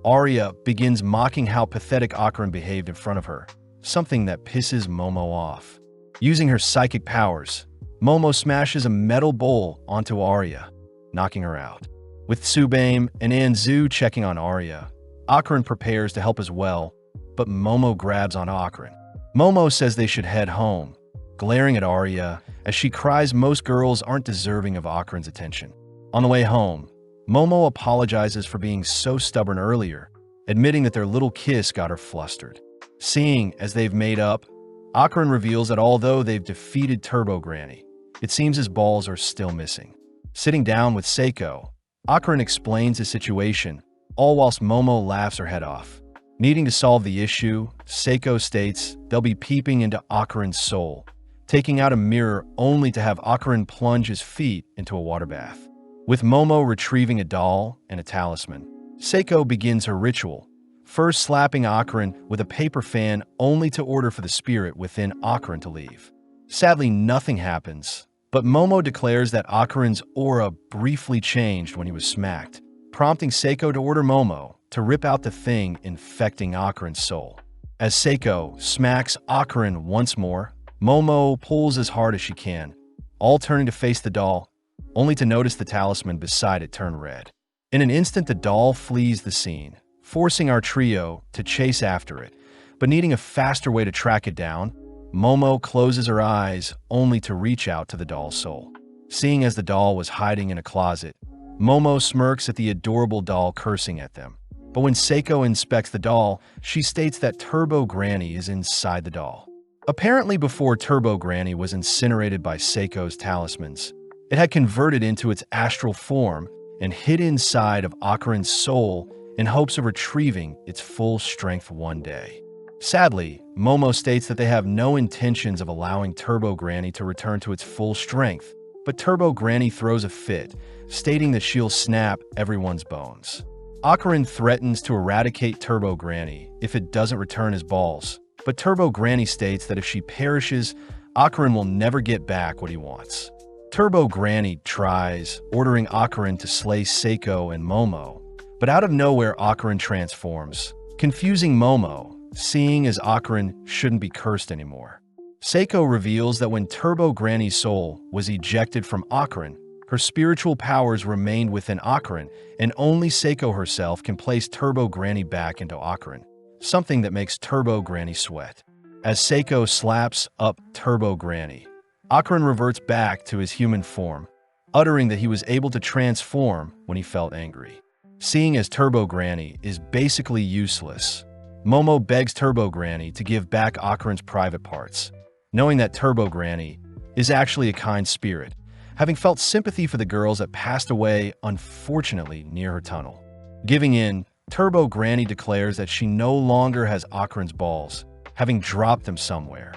Arya begins mocking how pathetic Akarin behaved in front of her, something that pisses Momo off. Using her psychic powers, Momo smashes a metal bowl onto Arya, knocking her out. With Tsubame and Anzu checking on Arya, Akarin prepares to help as well, but Momo grabs on Akarin. Momo says they should head home, glaring at Arya as she cries most girls aren't deserving of Akarin's attention. On the way home, Momo apologizes for being so stubborn earlier, admitting that their little kiss got her flustered. Seeing as they've made up, Akarin reveals that although they've defeated Turbo Granny, it seems his balls are still missing. Sitting down with Seiko, Akarin explains the situation, all whilst Momo laughs her head off. Needing to solve the issue, Seiko states they'll be peeping into Akarin's soul, taking out a mirror only to have Akarin plunge his feet into a water bath. With Momo retrieving a doll and a talisman, Seiko begins her ritual, first slapping Akarin with a paper fan only to order for the spirit within Akarin to leave. Sadly, nothing happens, but Momo declares that Akarin's aura briefly changed when he was smacked, prompting Seiko to order Momo to rip out the thing infecting Akarin's soul. As Seiko smacks Akarin once more, Momo pulls as hard as she can, all turning to face the doll, only to notice the talisman beside it turn red. In an instant, the doll flees the scene, forcing our trio to chase after it, but needing a faster way to track it down, Momo closes her eyes only to reach out to the doll's soul. Seeing as the doll was hiding in a closet, Momo smirks at the adorable doll cursing at them. But when Seiko inspects the doll, she states that Turbo Granny is inside the doll. Apparently before Turbo Granny was incinerated by Seiko's talismans, it had converted into its astral form and hid inside of Akarin's soul in hopes of retrieving its full strength one day. Sadly, Momo states that they have no intentions of allowing Turbo Granny to return to its full strength, but Turbo Granny throws a fit, stating that she'll snap everyone's bones. Akarin threatens to eradicate Turbo Granny if it doesn't return his balls, but Turbo Granny states that if she perishes, Akarin will never get back what he wants. Turbo Granny tries, ordering Akarin to slay Seiko and Momo, but out of nowhere Akarin transforms, confusing Momo, seeing as Akarin shouldn't be cursed anymore. Seiko reveals that when Turbo Granny's soul was ejected from Akarin, her spiritual powers remained within Akarin, and only Seiko herself can place Turbo Granny back into Akarin, something that makes Turbo Granny sweat. As Seiko slaps up Turbo Granny, Akarin reverts back to his human form, uttering that he was able to transform when he felt angry. Seeing as Turbo Granny is basically useless, Momo begs Turbo Granny to give back Akarin's private parts, knowing that Turbo Granny is actually a kind spirit, having felt sympathy for the girls that passed away, unfortunately, near her tunnel. Giving in, Turbo Granny declares that she no longer has Akarin's balls, having dropped them somewhere.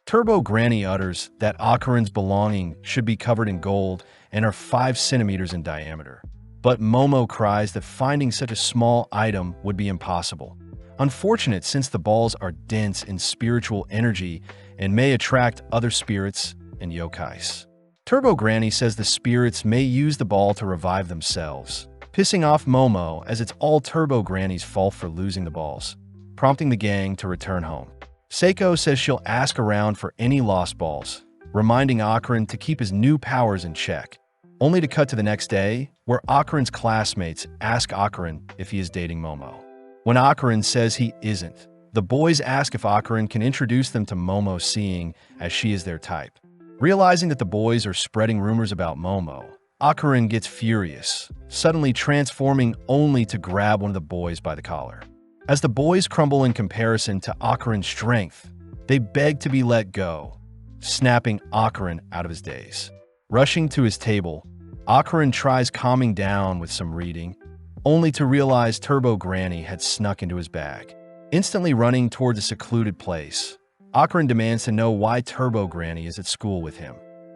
Turbo Granny utters that Akarin's belonging should be covered in gold and are 5 centimeters in diameter. But Momo cries that finding such a small item would be impossible. Unfortunate since the balls are dense in spiritual energy and may attract other spirits and yokais. Turbo Granny says the spirits may use the ball to revive themselves, pissing off Momo as it's all Turbo Granny's fault for losing the balls, prompting the gang to return home. Seiko says she'll ask around for any lost balls, reminding Akarin to keep his new powers in check, only to cut to the next day, where Akarin's classmates ask Akarin if he is dating Momo. When Akarin says he isn't, the boys ask if Akarin can introduce them to Momo, seeing as she is their type. Realizing that the boys are spreading rumors about Momo, Akarin gets furious, suddenly transforming only to grab one of the boys by the collar. As the boys crumble in comparison to Akarin's strength, they beg to be let go, snapping Akarin out of his daze. Rushing to his table, Akarin tries calming down with some reading, only to realize Turbo Granny had snuck into his bag. Instantly running towards a secluded place, Akarin demands to know why Turbo Granny is at school with him.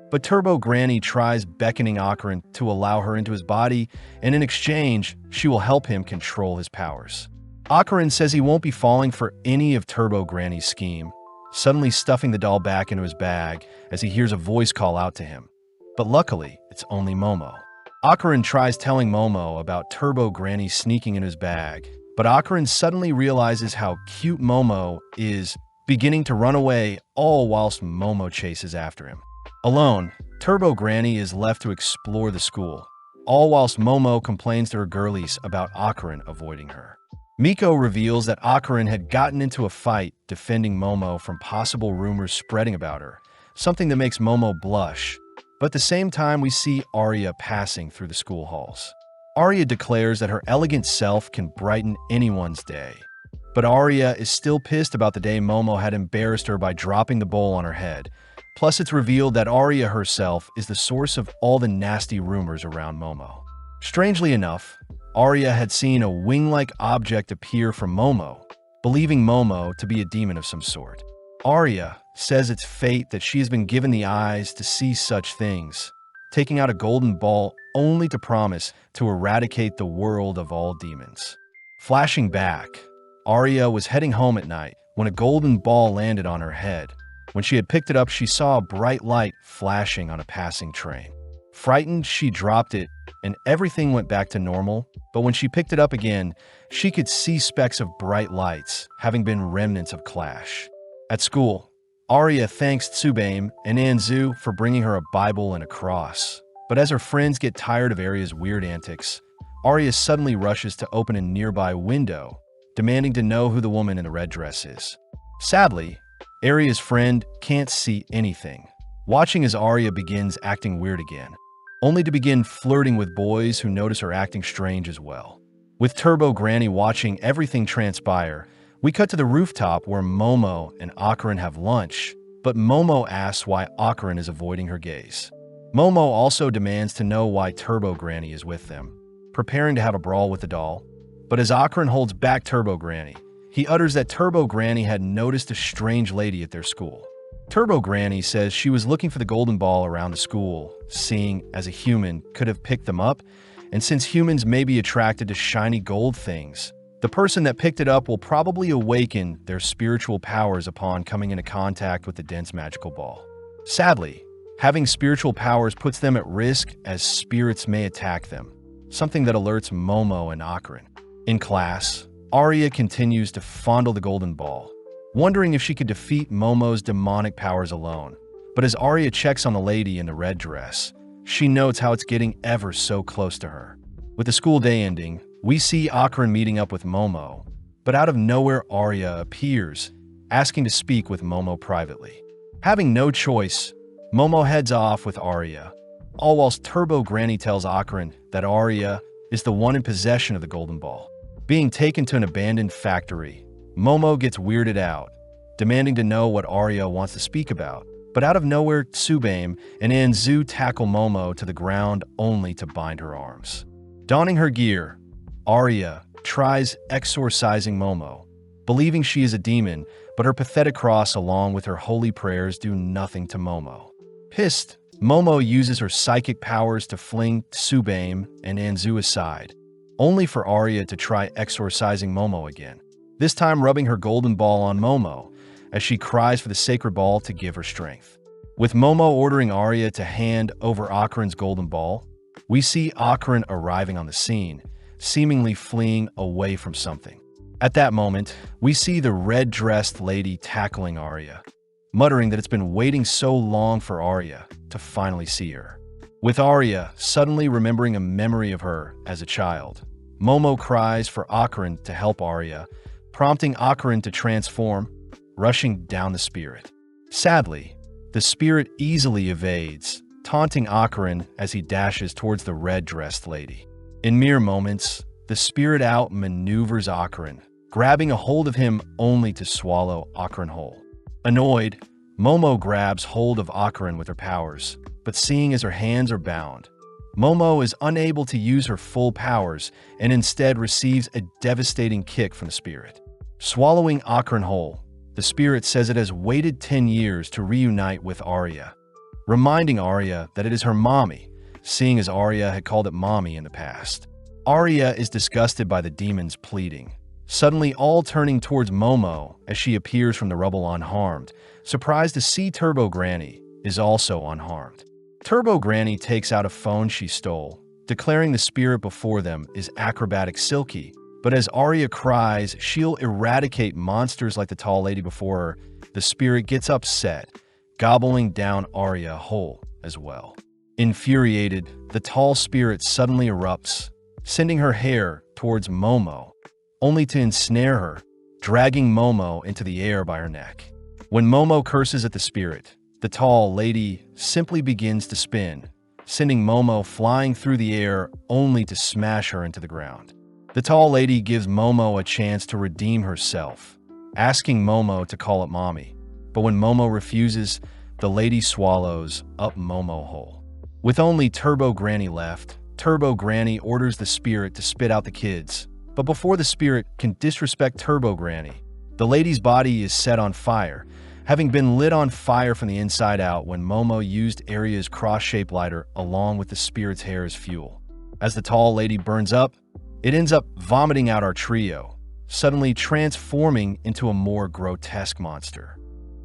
But Turbo Granny tries beckoning Akarin to allow her into his body, and in exchange, she will help him control his powers. Akarin says he won't be falling for any of Turbo Granny's scheme, suddenly stuffing the doll back into his bag as he hears a voice call out to him. But luckily, it's it's only Momo. Akarin tries telling Momo about Turbo Granny sneaking in his bag, but Akarin suddenly realizes how cute Momo is, beginning to run away, all whilst Momo chases after him. Alone, Turbo Granny is left to explore the school, all whilst Momo complains to her girlies about Akarin avoiding her. Miko reveals that Akarin had gotten into a fight defending Momo from possible rumors spreading about her, something that makes Momo blush. But at the same time, we see Arya passing through the school halls. Arya declares that her elegant self can brighten anyone's day. But Arya is still pissed about the day Momo had embarrassed her by dropping the bowl on her head. Plus, it's revealed that Arya herself is the source of all the nasty rumors around Momo. Strangely enough, Arya had seen a wing-like object appear from Momo, believing Momo to be a demon of some sort. Arya says it's fate that she has been given the eyes to see such things, taking out a golden ball only to promise to eradicate the world of all demons. Flashing back, Arya was heading home at night when a golden ball landed on her head. When she had picked it up, she saw a bright light flashing on a passing train. Frightened, she dropped it, and everything went back to normal, but when she picked it up again, she could see specks of bright lights, having been remnants of clash. At school, Arya thanks Tsubaim and Anzu for bringing her a Bible and a cross. But as her friends get tired of Arya's weird antics, Arya suddenly rushes to open a nearby window, demanding to know who the woman in the red dress is. Sadly, Arya's friend can't see anything, watching as Arya begins acting weird again, only to begin flirting with boys who notice her acting strange as well. With Turbo Granny watching everything transpire, we cut to the rooftop where Momo and Akarin have lunch, but Momo asks why Akarin is avoiding her gaze. Momo also demands to know why Turbo Granny is with them, preparing to have a brawl with the doll. But as Akarin holds back Turbo Granny, he utters that Turbo Granny had noticed a strange lady at their school. Turbo Granny says she was looking for the golden ball around the school, seeing as a human could have picked them up, and since humans may be attracted to shiny gold things, the person that picked it up will probably awaken their spiritual powers upon coming into contact with the dense magical ball. Sadly, having spiritual powers puts them at risk as spirits may attack them, something that alerts Momo and Akarin. In class, Arya continues to fondle the golden ball, wondering if she could defeat Momo's demonic powers alone. But as Arya checks on the lady in the red dress, she notes how it's getting ever so close to her. With the school day ending, we see Akarin meeting up with Momo, but out of nowhere Arya appears, asking to speak with Momo privately. Having no choice, Momo heads off with Arya, all whilst Turbo Granny tells Akarin that Arya is the one in possession of the golden ball. Being taken to an abandoned factory, Momo gets weirded out, demanding to know what Arya wants to speak about. But out of nowhere, Tsubaim and Anzu tackle Momo to the ground only to bind her arms. Donning her gear, Arya tries exorcising Momo, believing she is a demon, but her pathetic cross along with her holy prayers do nothing to Momo. Pissed, Momo uses her psychic powers to fling Tsubaim and Anzu aside, only for Arya to try exorcising Momo again, this time rubbing her golden ball on Momo, as she cries for the sacred ball to give her strength. With Momo ordering Arya to hand over Akarin's golden ball, we see Akarin arriving on the scene, seemingly fleeing away from something. At that moment, we see the red-dressed lady tackling Arya, muttering that it's been waiting so long for Arya to finally see her. With Arya suddenly remembering a memory of her as a child, Momo cries for Akarin to help Arya, prompting Akarin to transform, rushing down the spirit. Sadly, the spirit easily evades, taunting Akarin as he dashes towards the red-dressed lady. In mere moments, the spirit outmaneuvers Akarin, grabbing a hold of him only to swallow Akarin whole. Annoyed, Momo grabs hold of Akarin with her powers, but seeing as her hands are bound, Momo is unable to use her full powers and instead receives a devastating kick from the spirit. Swallowing Akarin whole, the spirit says it has waited 10 years to reunite with Arya, reminding Arya that it is her mommy, seeing as Arya had called it mommy in the past. Arya is disgusted by the demons pleading, suddenly all turning towards Momo as she appears from the rubble unharmed, surprised to see Turbo Granny is also unharmed. Turbo Granny takes out a phone she stole, declaring the spirit before them is acrobatic Silky. But as Arya cries she'll eradicate monsters like the tall lady before her, the spirit gets upset, gobbling down Arya whole as well. Infuriated, the tall spirit suddenly erupts, sending her hair towards Momo, only to ensnare her, dragging Momo into the air by her neck. When Momo curses at the spirit, the tall lady simply begins to spin, sending Momo flying through the air only to smash her into the ground. The tall lady gives Momo a chance to redeem herself, asking Momo to call it mommy. But when Momo refuses, the lady swallows up Momo whole. With only Turbo Granny left, Turbo Granny orders the spirit to spit out the kids. But before the spirit can disrespect Turbo Granny, the lady's body is set on fire, having been lit on fire from the inside out when Momo used Arya's cross-shaped lighter along with the spirit's hair as fuel. As the tall lady burns up, it ends up vomiting out our trio, suddenly transforming into a more grotesque monster.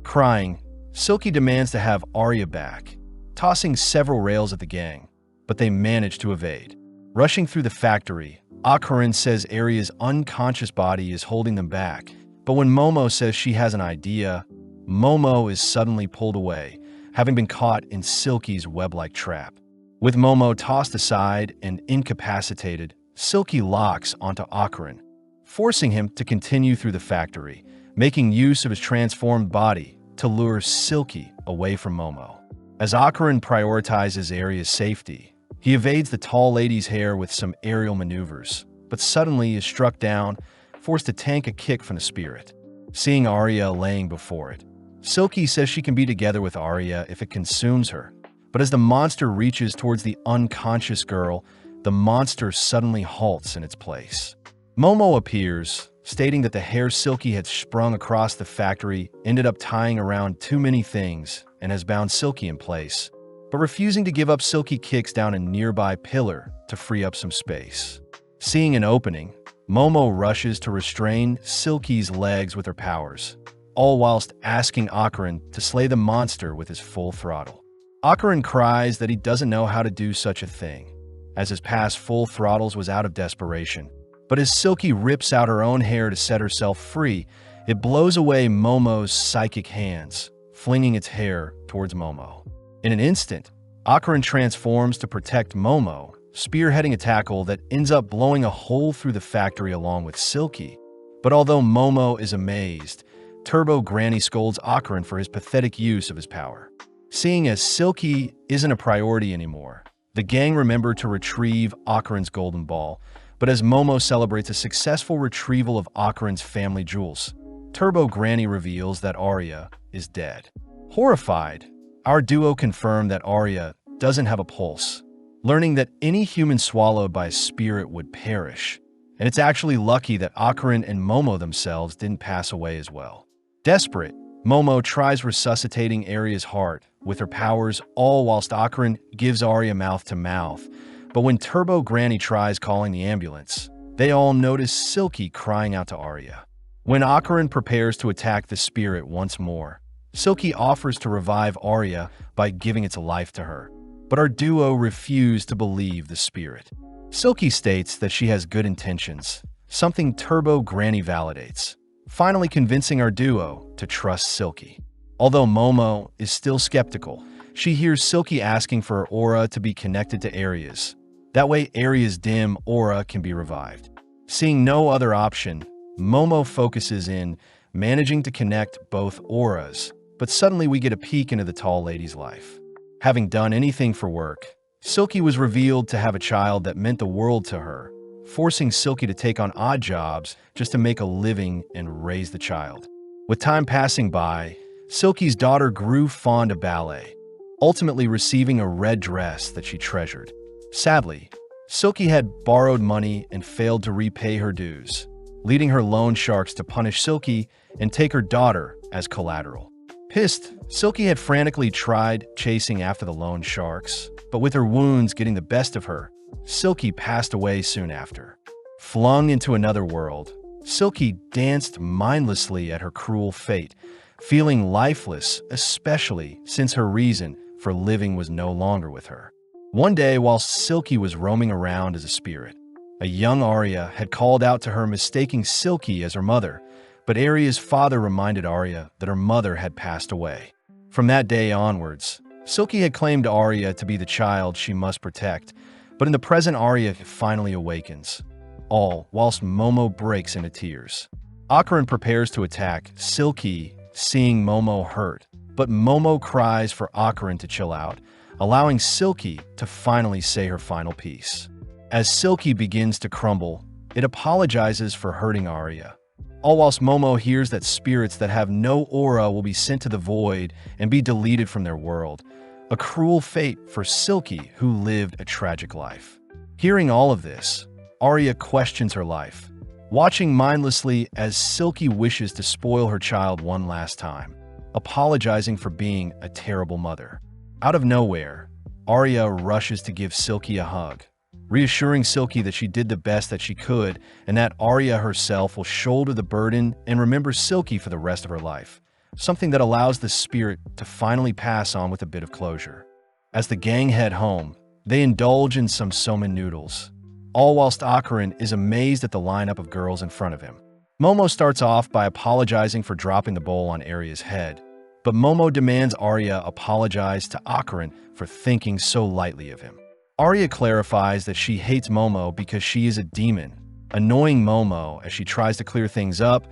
Crying, Silky demands to have Arya back, tossing several rails at the gang, but they manage to evade. Rushing through the factory, Akarin says Arya's unconscious body is holding them back, but when Momo says she has an idea, Momo is suddenly pulled away, having been caught in Silky's web-like trap. With Momo tossed aside and incapacitated, Silky locks onto Akarin, forcing him to continue through the factory, making use of his transformed body to lure Silky away from Momo. As Akarin prioritizes Arya's safety, he evades the tall lady's hair with some aerial maneuvers, but suddenly is struck down, forced to tank a kick from the spirit. Seeing Arya laying before it, Silky says she can be together with Arya if it consumes her, but as the monster reaches towards the unconscious girl, the monster suddenly halts in its place. Momo appears, stating that the hair Silky had sprung across the factory ended up tying around too many things and has bound Silky in place, but refusing to give up, Silky kicks down a nearby pillar to free up some space. Seeing an opening, Momo rushes to restrain Silky's legs with her powers, all whilst asking Akarin to slay the monster with his full throttle. Akarin cries that he doesn't know how to do such a thing, as his past full throttles was out of desperation. But as Silky rips out her own hair to set herself free, it blows away Momo's psychic hands, flinging its hair towards Momo. In an instant, Akarin transforms to protect Momo, spearheading a tackle that ends up blowing a hole through the factory along with Silky. But although Momo is amazed, Turbo Granny scolds Akarin for his pathetic use of his power. Seeing as Silky isn't a priority anymore, the gang remember to retrieve Akarin's golden ball, but as Momo celebrates a successful retrieval of Akarin's family jewels, Turbo Granny reveals that Arya is dead. Horrified, our duo confirm that Arya doesn't have a pulse, learning that any human swallowed by a spirit would perish, and it's actually lucky that Akarin and Momo themselves didn't pass away as well. Desperate, Momo tries resuscitating Arya's heart with her powers, all whilst Akarin gives Arya mouth-to-mouth. But when Turbo Granny tries calling the ambulance, they all notice Silky crying out to Arya. When Akarin prepares to attack the spirit once more, Silky offers to revive Arya by giving its life to her, but our duo refuse to believe the spirit. Silky states that she has good intentions, something Turbo Granny validates, finally convincing our duo to trust Silky. Although Momo is still skeptical, she hears Silky asking for her aura to be connected to Arya's. That way Arya's dim aura can be revived. Seeing no other option, Momo focuses in managing to connect both auras, but suddenly we get a peek into the tall lady's life. Having done anything for work, Silky was revealed to have a child that meant the world to her, forcing Silky to take on odd jobs just to make a living and raise the child. With time passing by, Silky's daughter grew fond of ballet, ultimately receiving a red dress that she treasured. Sadly, Silky had borrowed money and failed to repay her dues, leading her loan sharks to punish Silky and take her daughter as collateral. Pissed, Silky had frantically tried chasing after the loan sharks, but with her wounds getting the best of her, Silky passed away soon after. Flung into another world, Silky danced mindlessly at her cruel fate, feeling lifeless, especially since her reason for living was no longer with her. One day, while Silky was roaming around as a spirit, a young Arya had called out to her, mistaking Silky as her mother, but Arya's father reminded Arya that her mother had passed away. From that day onwards, Silky had claimed Arya to be the child she must protect, but in the present Arya finally awakens, all whilst Momo breaks into tears. Ocaran prepares to attack Silky, seeing Momo hurt, but Momo cries for Ocaran to chill out, allowing Silky to finally say her final piece. As Silky begins to crumble, it apologizes for hurting Arya, all whilst Momo hears that spirits that have no aura will be sent to the void and be deleted from their world, a cruel fate for Silky, who lived a tragic life. Hearing all of this, Arya questions her life, watching mindlessly as Silky wishes to spoil her child one last time, apologizing for being a terrible mother. Out of nowhere, Arya rushes to give Silky a hug, reassuring Silky that she did the best that she could and that Arya herself will shoulder the burden and remember Silky for the rest of her life, something that allows the spirit to finally pass on with a bit of closure. As the gang head home, they indulge in some somen noodles, all whilst Ocaran is amazed at the lineup of girls in front of him. Momo starts off by apologizing for dropping the bowl on Arya's head, but Momo demands Arya apologize to Ocaran for thinking so lightly of him. Arya clarifies that she hates Momo because she is a demon, annoying Momo as she tries to clear things up,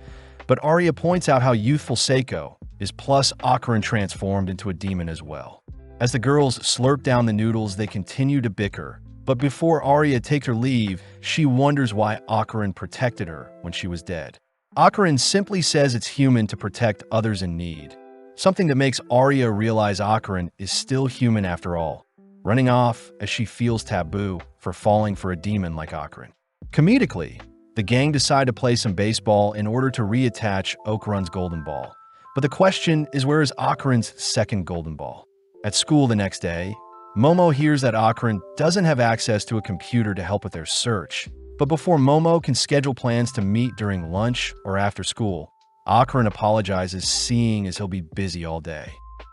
but Arya points out how youthful Seiko is, plus Ocaran transformed into a demon as well. As the girls slurp down the noodles, they continue to bicker, but before Arya takes her leave, she wonders why Ocaran protected her when she was dead. Ocaran simply says it's human to protect others in need, something that makes Arya realize Ocaran is still human after all, running off as she feels taboo for falling for a demon like Ocaran. Comedically, the gang decide to play some baseball in order to reattach Ocaran's golden ball. But the question is, where is Ocaran's second golden ball? At school the next day, Momo hears that Ocaran doesn't have access to a computer to help with their search. But before Momo can schedule plans to meet during lunch or after school, Ocaran apologizes, seeing as he'll be busy all day.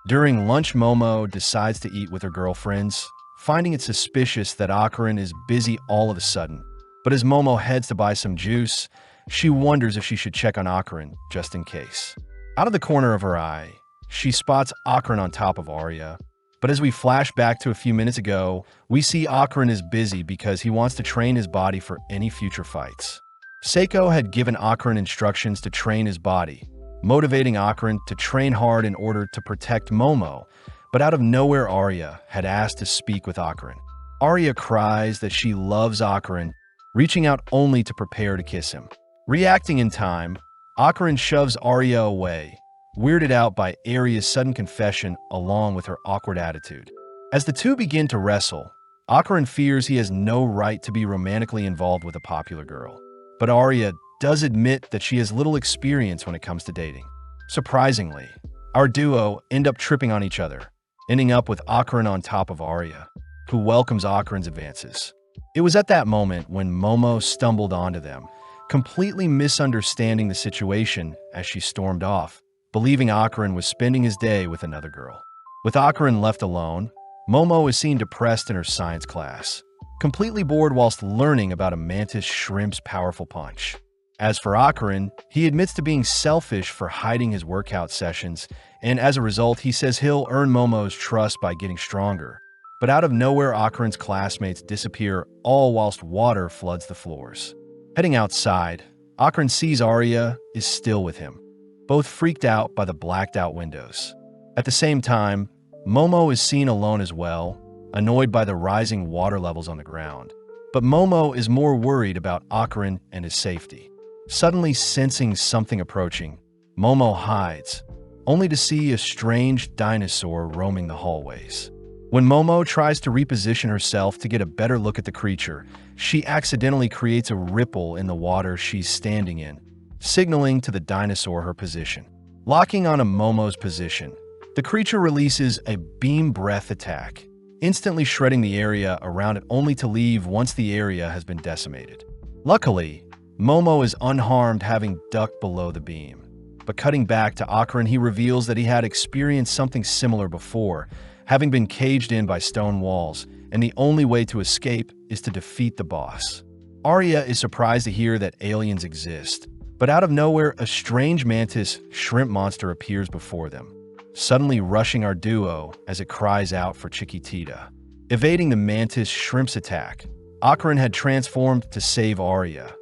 During lunch, Momo decides to eat with her girlfriends, finding it suspicious that Ocaran is busy all of a sudden. But as Momo heads to buy some juice, she wonders if she should check on Ocaran just in case. Out of the corner of her eye, she spots Ocaran on top of Arya. But as we flash back to a few minutes ago, we see Ocaran is busy because he wants to train his body for any future fights. Seiko had given Ocaran instructions to train his body, motivating Ocaran to train hard in order to protect Momo, but out of nowhere Arya had asked to speak with Ocaran. Arya cries that she loves Ocaran, reaching out only to prepare to kiss him. Reacting in time, Ocaran shoves Arya away, weirded out by Arya's sudden confession along with her awkward attitude. As the two begin to wrestle, Ocaran fears he has no right to be romantically involved with a popular girl. But Arya does admit that she has little experience when it comes to dating. Surprisingly, our duo end up tripping on each other, ending up with Ocaran on top of Arya, who welcomes Ocaran's advances. It was at that moment when Momo stumbled onto them, completely misunderstanding the situation as she stormed off, believing Ocaran was spending his day with another girl. With Ocaran left alone, Momo is seen depressed in her science class, completely bored whilst learning about a mantis shrimp's powerful punch. As for Ocaran, he admits to being selfish for hiding his workout sessions, and as a result, he says he'll earn Momo's trust by getting stronger. But out of nowhere, Ocaran's classmates disappear, all whilst water floods the floors. Heading outside, Ocaran sees Arya is still with him, both freaked out by the blacked-out windows. At the same time, Momo is seen alone as well, annoyed by the rising water levels on the ground. But Momo is more worried about Ocaran and his safety. Suddenly sensing something approaching, Momo hides, only to see a strange dinosaur roaming the hallways. When Momo tries to reposition herself to get a better look at the creature, she accidentally creates a ripple in the water she's standing in, signaling to the dinosaur her position. Locking on a Momo's position, the creature releases a beam breath attack, instantly shredding the area around it only to leave once the area has been decimated. Luckily, Momo is unharmed, having ducked below the beam. But cutting back to Ocaran, he reveals that he had experienced something similar before, having been caged in by stone walls, and the only way to escape is to defeat the boss. Arya is surprised to hear that aliens exist, but out of nowhere, a strange mantis shrimp monster appears before them, suddenly rushing our duo as it cries out for Chiquitita. Evading the mantis shrimp's attack, Akaran had transformed to save Arya.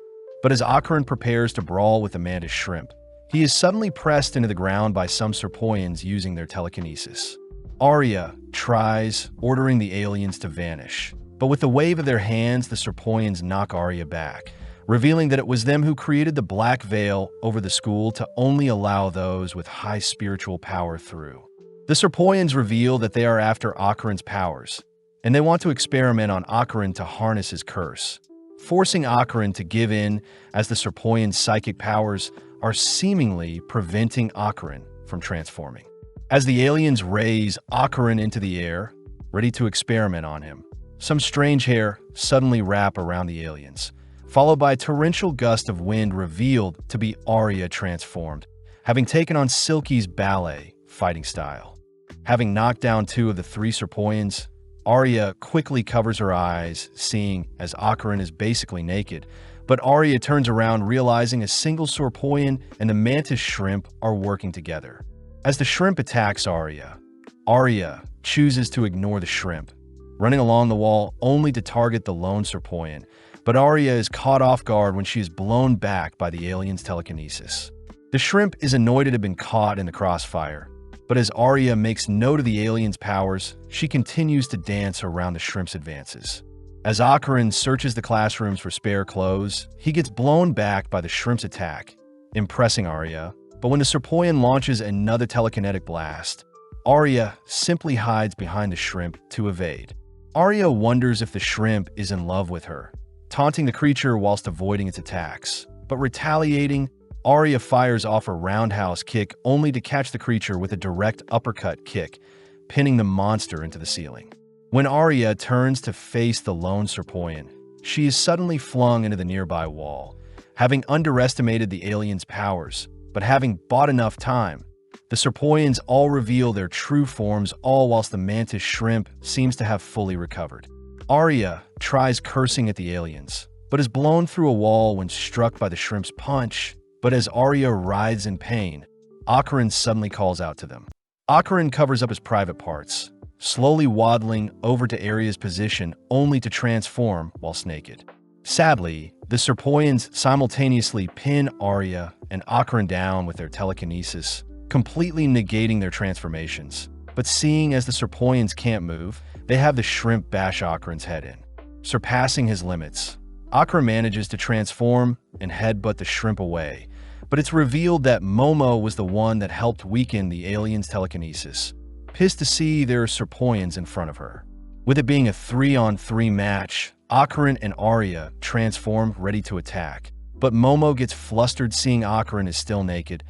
But as Akaran prepares to brawl with the mantis shrimp, he is suddenly pressed into the ground by some Serpoians using their telekinesis. Arya tries, ordering the aliens to vanish, but with the wave of their hands, the Serpoians knock Arya back, revealing that it was them who created the black veil over the school to only allow those with high spiritual power through. The Serpoians reveal that they are after Akaran's powers, and they want to experiment on Akaran to harness his curse, forcing Akaran to give in as the Serpoian's psychic powers are seemingly preventing Akaran from transforming. As the aliens raise Akaran into the air, ready to experiment on him, some strange hair suddenly wrap around the aliens, followed by a torrential gust of wind revealed to be Arya transformed, having taken on Silky's ballet fighting style. Having knocked down 2 of the 3 Serpoians, Arya quickly covers her eyes, seeing as Akaran is basically naked, but Arya turns around realizing a single Serpoian and the mantis shrimp are working together. As the shrimp attacks Arya, Arya chooses to ignore the shrimp, running along the wall only to target the lone Serpoian, but Arya is caught off guard when she is blown back by the alien's telekinesis. The shrimp is annoyed to have been caught in the crossfire, but as Arya makes note of the alien's powers, she continues to dance around the shrimp's advances. As Akaran searches the classrooms for spare clothes, he gets blown back by the shrimp's attack, impressing Arya, but when the Serpoian launches another telekinetic blast, Arya simply hides behind the shrimp to evade. Arya wonders if the shrimp is in love with her, taunting the creature whilst avoiding its attacks, but retaliating, Arya fires off a roundhouse kick only to catch the creature with a direct uppercut kick, pinning the monster into the ceiling. When Arya turns to face the lone Serpoian, she is suddenly flung into the nearby wall, having underestimated the alien's powers, but having bought enough time. The Serpoians all reveal their true forms, all whilst the mantis shrimp seems to have fully recovered. Arya tries cursing at the aliens, but is blown through a wall when struck by the shrimp's punch. But as Arya writhes in pain, Akaran suddenly calls out to them. Akaran covers up his private parts, slowly waddling over to Arya's position only to transform whilst naked. Sadly, the Serpoians simultaneously pin Arya and Akaran down with their telekinesis, completely negating their transformations. But seeing as the Serpoians can't move, they have the shrimp bash Akaran's head in. Surpassing his limits, Akaran manages to transform and headbutt the shrimp away, but it's revealed that Momo was the one that helped weaken the alien's telekinesis. Pissed to see there are Serpoians in front of her. With it being a 3-on-3 match, Akaran and Arya transform ready to attack, but Momo gets flustered seeing Akaran is still naked,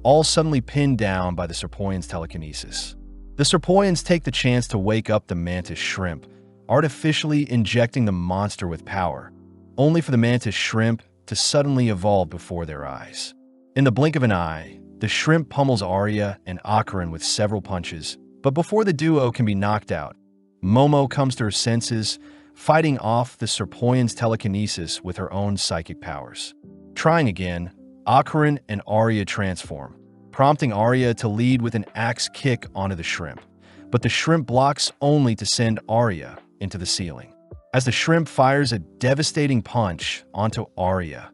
all suddenly pinned down by the Serpoian's telekinesis. The Serpoians take the chance to wake up the mantis shrimp, artificially injecting the monster with power, only for the mantis shrimp to suddenly evolve before their eyes. In the blink of an eye, the shrimp pummels Arya and Akaran with several punches, but before the duo can be knocked out, Momo comes to her senses, fighting off the Serpoian's telekinesis with her own psychic powers. Trying again, Akaran and Arya transform, prompting Arya to lead with an axe kick onto the shrimp, but the shrimp blocks only to send Arya into the ceiling. As the shrimp fires a devastating punch onto Arya,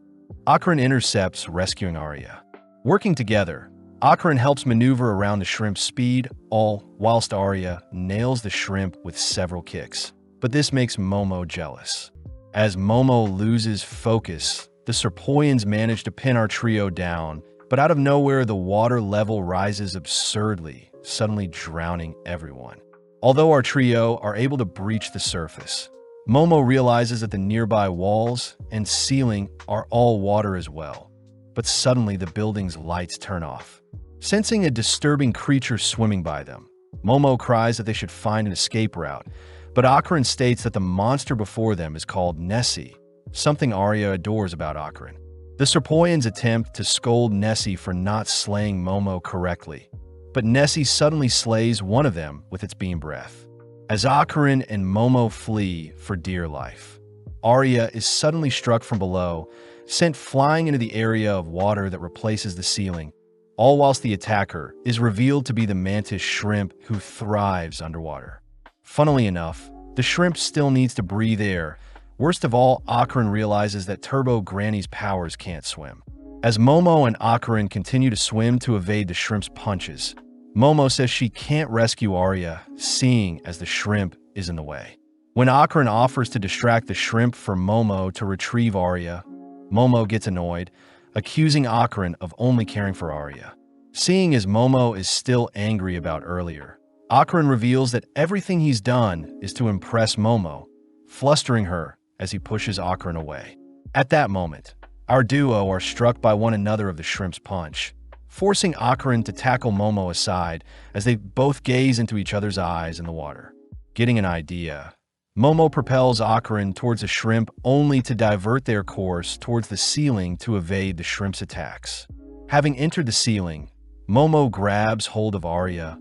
Akaran intercepts, rescuing Arya. Working together, Akaran helps maneuver around the shrimp's speed, all whilst Arya nails the shrimp with several kicks. But this makes Momo jealous. As Momo loses focus, the Serpoians manage to pin our trio down, but out of nowhere the water level rises absurdly, suddenly drowning everyone. Although our trio are able to breach the surface, Momo realizes that the nearby walls and ceiling are all water as well. But suddenly the building's lights turn off. Sensing a disturbing creature swimming by them, Momo cries that they should find an escape route, but Akaran states that the monster before them is called Nessie, something Arya adores about Akaran. The Serpoians attempt to scold Nessie for not slaying Momo correctly, but Nessie suddenly slays one of them with its beam breath. As Akarin and Momo flee for dear life, Arya is suddenly struck from below, sent flying into the area of water that replaces the ceiling, all whilst the attacker is revealed to be the mantis shrimp who thrives underwater. Funnily enough, the shrimp still needs to breathe air. Worst of all, Akarin realizes that Turbo Granny's powers can't swim. As Momo and Akarin continue to swim to evade the shrimp's punches, Momo says she can't rescue Arya, seeing as the shrimp is in the way. When Akarin offers to distract the shrimp for Momo to retrieve Arya, Momo gets annoyed, accusing Akarin of only caring for Arya. Seeing as Momo is still angry about earlier, Akarin reveals that everything he's done is to impress Momo, flustering her as he pushes Akarin away. At that moment, our duo are struck by one another of the shrimp's punch, forcing Akarin to tackle Momo aside as they both gaze into each other's eyes in the water. Getting an idea, Momo propels Akarin towards a shrimp only to divert their course towards the ceiling to evade the shrimp's attacks. Having entered the ceiling, Momo grabs hold of Arya,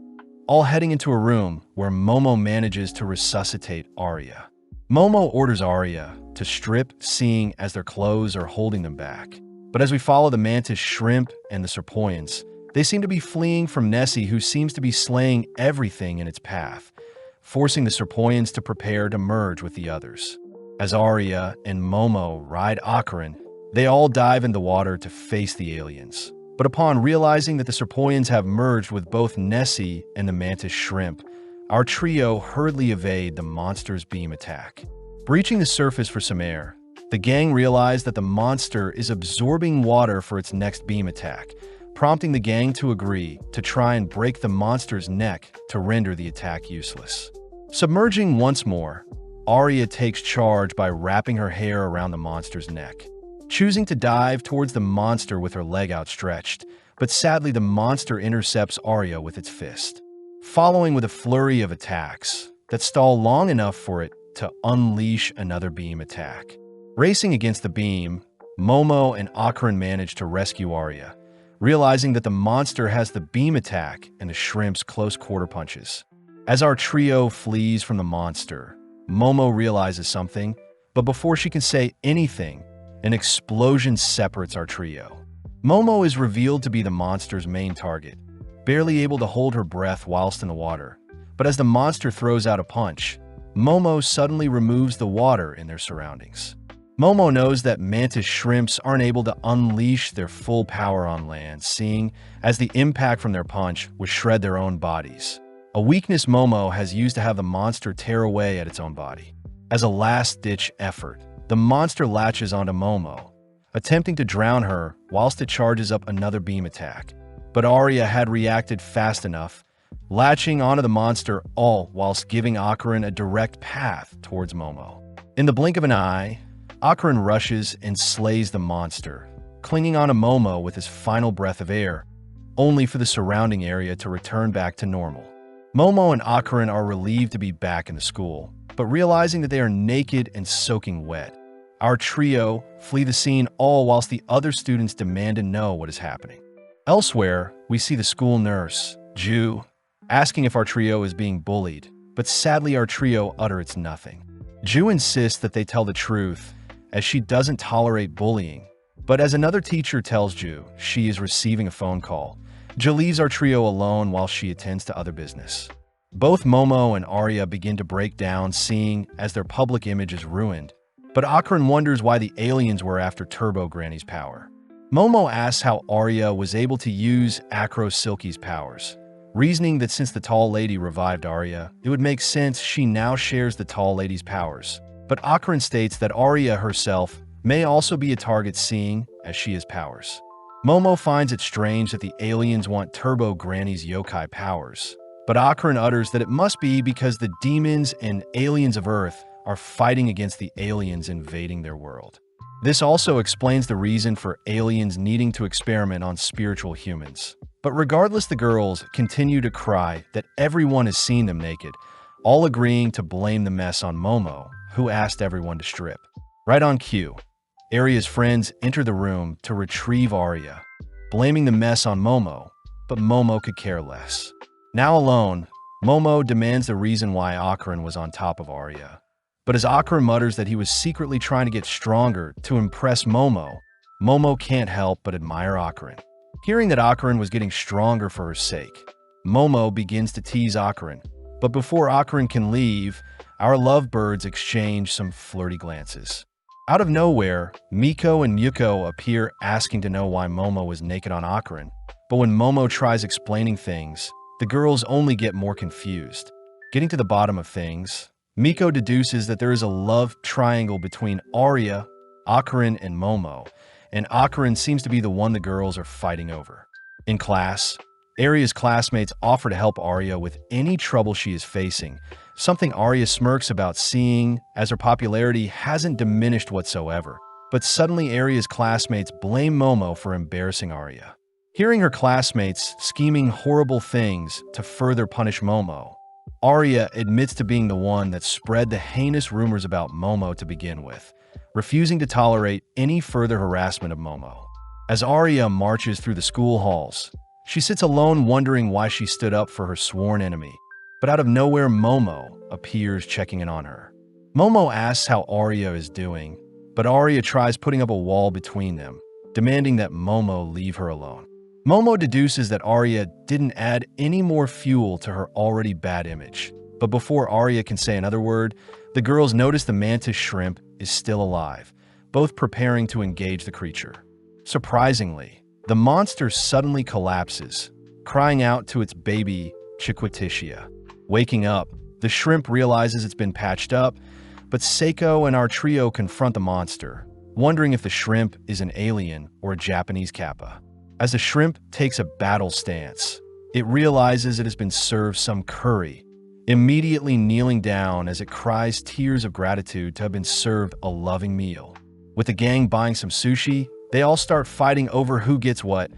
all heading into a room where Momo manages to resuscitate Arya. Momo orders Arya to strip, seeing as their clothes are holding them back. But as we follow the mantis shrimp and the serpoians, they seem to be fleeing from Nessie, who seems to be slaying everything in its path, forcing the serpoians to prepare to merge with the others. As Arya and Momo ride Akarin, they all dive in the water to face the aliens. But upon realizing that the serpoians have merged with both Nessie and the mantis shrimp, our trio hurriedly evade the monster's beam attack. Breaching the surface for some air, the gang realize that the monster is absorbing water for its next beam attack, prompting the gang to agree to try and break the monster's neck to render the attack useless. Submerging once more, Arya takes charge by wrapping her hair around the monster's neck, choosing to dive towards the monster with her leg outstretched, but sadly the monster intercepts Arya with its fist, following with a flurry of attacks that stall long enough for it to unleash another beam attack. Racing against the beam, Momo and Akarin manage to rescue Arya, realizing that the monster has the beam attack and the shrimp's close quarter punches. As our trio flees from the monster, Momo realizes something, but before she can say anything, an explosion separates our trio. Momo is revealed to be the monster's main target, barely able to hold her breath whilst in the water. But as the monster throws out a punch, Momo suddenly removes the water in their surroundings. Momo knows that mantis shrimps aren't able to unleash their full power on land, seeing as the impact from their punch would shred their own bodies. A weakness Momo has used to have the monster tear away at its own body. As a last-ditch effort, the monster latches onto Momo, attempting to drown her whilst it charges up another beam attack. But Arya had reacted fast enough, latching onto the monster, all whilst giving Akarin a direct path towards Momo. In the blink of an eye, Akarin rushes and slays the monster, clinging onto Momo with his final breath of air, only for the surrounding area to return back to normal. Momo and Akarin are relieved to be back in the school, but realizing that they are naked and soaking wet, our trio flee the scene, all whilst the other students demand to know what is happening. Elsewhere, we see the school nurse, Ju, asking if our trio is being bullied, but sadly our trio utters nothing. Ju insists that they tell the truth, as she doesn't tolerate bullying, but as another teacher tells Ju she is receiving a phone call, Ju leaves our trio alone while she attends to other business. Both Momo and Arya begin to break down, seeing as their public image is ruined, but Akarin wonders why the aliens were after Turbo Granny's power. Momo asks how Arya was able to use Acro Silky's powers, reasoning that since the tall lady revived Arya, it would make sense she now shares the tall lady's powers. But Akarin states that Arya herself may also be a target, seeing as she has powers. Momo finds it strange that the aliens want Turbo Granny's yokai powers, but Akarin utters that it must be because the demons and aliens of Earth are fighting against the aliens invading their world. This also explains the reason for aliens needing to experiment on spiritual humans. But regardless, the girls continue to cry that everyone has seen them naked, all agreeing to blame the mess on Momo, who asked everyone to strip. Right on cue, Arya's friends enter the room to retrieve Arya, blaming the mess on Momo, but Momo could care less. Now alone, Momo demands the reason why Akaran was on top of Arya. But as Akaran mutters that he was secretly trying to get stronger to impress Momo, Momo can't help but admire Akaran. Hearing that Akaran was getting stronger for her sake, Momo begins to tease Akaran. But before Akaran can leave, our lovebirds exchange some flirty glances. Out of nowhere, Miko and Yuko appear asking to know why Momo was naked on Akaran. But when Momo tries explaining things, the girls only get more confused. Getting to the bottom of things, Miko deduces that there is a love triangle between Arya, Akaran, and Momo, and Akaran seems to be the one the girls are fighting over. In class, Arya's classmates offer to help Arya with any trouble she is facing, something Arya smirks about seeing as her popularity hasn't diminished whatsoever. But suddenly Arya's classmates blame Momo for embarrassing Arya. Hearing her classmates scheming horrible things to further punish Momo, Arya admits to being the one that spread the heinous rumors about Momo to begin with, refusing to tolerate any further harassment of Momo. As Arya marches through the school halls, she sits alone wondering why she stood up for her sworn enemy. But out of nowhere, Momo appears checking in on her. Momo asks how Arya is doing, but Arya tries putting up a wall between them, demanding that Momo leave her alone. Momo deduces that Arya didn't add any more fuel to her already bad image. But before Arya can say another word, the girls notice the mantis shrimp is still alive, both preparing to engage the creature. Surprisingly, the monster suddenly collapses, crying out to its baby, Chiquititia. Waking up, the shrimp realizes it's been patched up, but Seiko and our trio confront the monster, wondering if the shrimp is an alien or a Japanese kappa. As the shrimp takes a battle stance, it realizes it has been served some curry, immediately kneeling down as it cries tears of gratitude to have been served a loving meal. With the gang buying some sushi, they all start fighting over who gets what,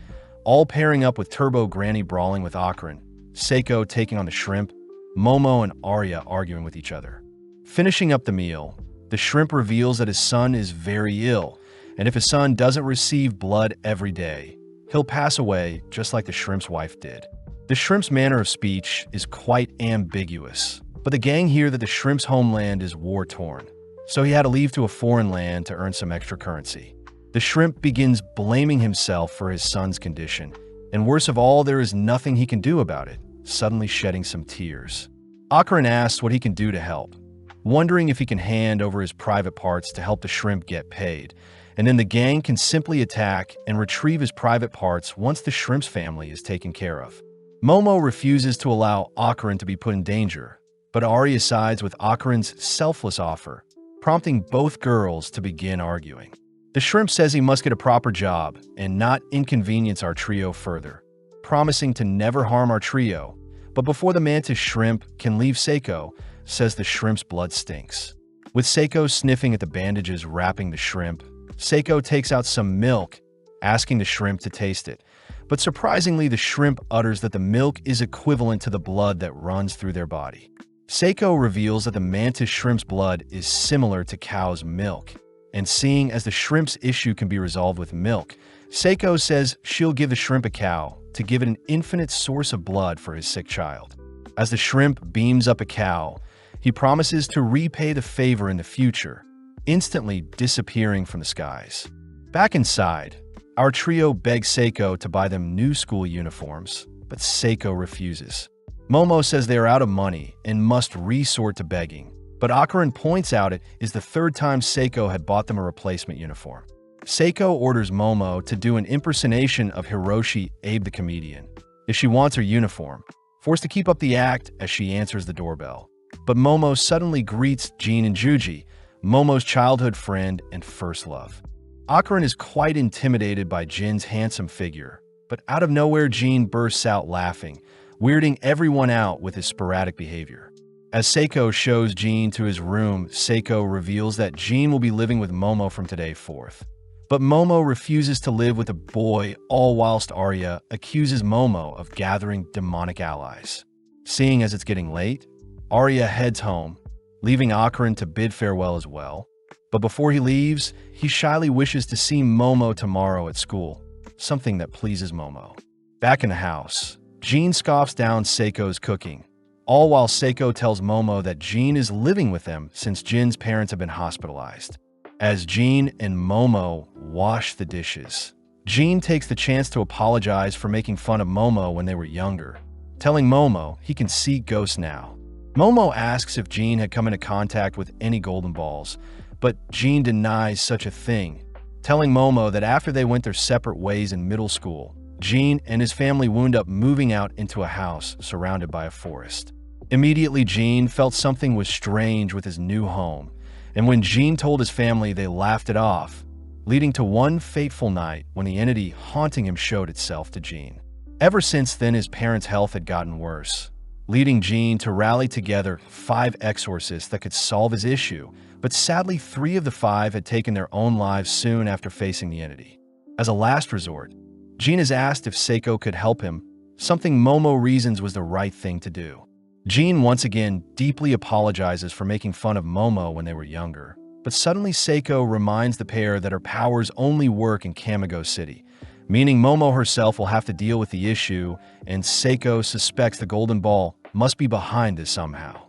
all pairing up with Turbo Granny brawling with Akaran, Seiko taking on the shrimp, Momo and Arya arguing with each other. Finishing up the meal, the shrimp reveals that his son is very ill, and if his son doesn't receive blood every day, he'll pass away just like the shrimp's wife did. The shrimp's manner of speech is quite ambiguous, but the gang hear that the shrimp's homeland is war-torn, so he had to leave to a foreign land to earn some extra currency. The shrimp begins blaming himself for his son's condition, and worst of all, there is nothing he can do about it, suddenly shedding some tears. Akaran asks what he can do to help, wondering if he can hand over his private parts to help the shrimp get paid, and then the gang can simply attack and retrieve his private parts once the shrimp's family is taken care of. Momo refuses to allow Akaran to be put in danger, but Arya sides with Akaran's selfless offer, prompting both girls to begin arguing. The shrimp says he must get a proper job and not inconvenience our trio further, promising to never harm our trio, but before the mantis shrimp can leave, Seiko says the shrimp's blood stinks. With Seiko sniffing at the bandages wrapping the shrimp, Seiko takes out some milk, asking the shrimp to taste it. But surprisingly, the shrimp utters that the milk is equivalent to the blood that runs through their body. Seiko reveals that the mantis shrimp's blood is similar to cow's milk. And seeing as the shrimp's issue can be resolved with milk, Seiko says she'll give the shrimp a cow to give it an infinite source of blood for his sick child. As the shrimp beams up a cow, he promises to repay the favor in the future, instantly disappearing from the skies. Back inside, our trio begs Seiko to buy them new school uniforms, but Seiko refuses. Momo says they are out of money and must resort to begging, but Akaran points out it is the third time Seiko had bought them a replacement uniform. Seiko orders Momo to do an impersonation of Hiroshi Abe the comedian if she wants her uniform, forced to keep up the act as she answers the doorbell. But Momo suddenly greets Jean and Juji, Momo's childhood friend and first love. Akaran is quite intimidated by Jin's handsome figure, but out of nowhere Jean bursts out laughing, weirding everyone out with his sporadic behavior. As Seiko shows Jean to his room, Seiko reveals that Jean will be living with Momo from today forth. But Momo refuses to live with a boy, all whilst Arya accuses Momo of gathering demonic allies. Seeing as it's getting late, Arya heads home, leaving Akaran to bid farewell as well. But before he leaves, he shyly wishes to see Momo tomorrow at school, something that pleases Momo. Back in the house, Jean scoffs down Seiko's cooking, all while Seiko tells Momo that Jean is living with them since Jin's parents have been hospitalized. As Jean and Momo wash the dishes, Jean takes the chance to apologize for making fun of Momo when they were younger, telling Momo he can see ghosts now. Momo asks if Jean had come into contact with any golden balls, but Jean denies such a thing, telling Momo that after they went their separate ways in middle school, Jean and his family wound up moving out into a house surrounded by a forest. Immediately, Jean felt something was strange with his new home, and when Jean told his family, they laughed it off, leading to one fateful night when the entity haunting him showed itself to Jean. Ever since then, his parents' health had gotten worse, leading Jean to rally together 5 exorcists that could solve his issue, but sadly 3 of the 5 had taken their own lives soon after facing the entity. As a last resort, Jean is asked if Seiko could help him, something Momo reasons was the right thing to do. Jean once again deeply apologizes for making fun of Momo when they were younger, but suddenly Seiko reminds the pair that her powers only work in Kamigo City, meaning Momo herself will have to deal with the issue, and Seiko suspects the golden ball must be behind this somehow.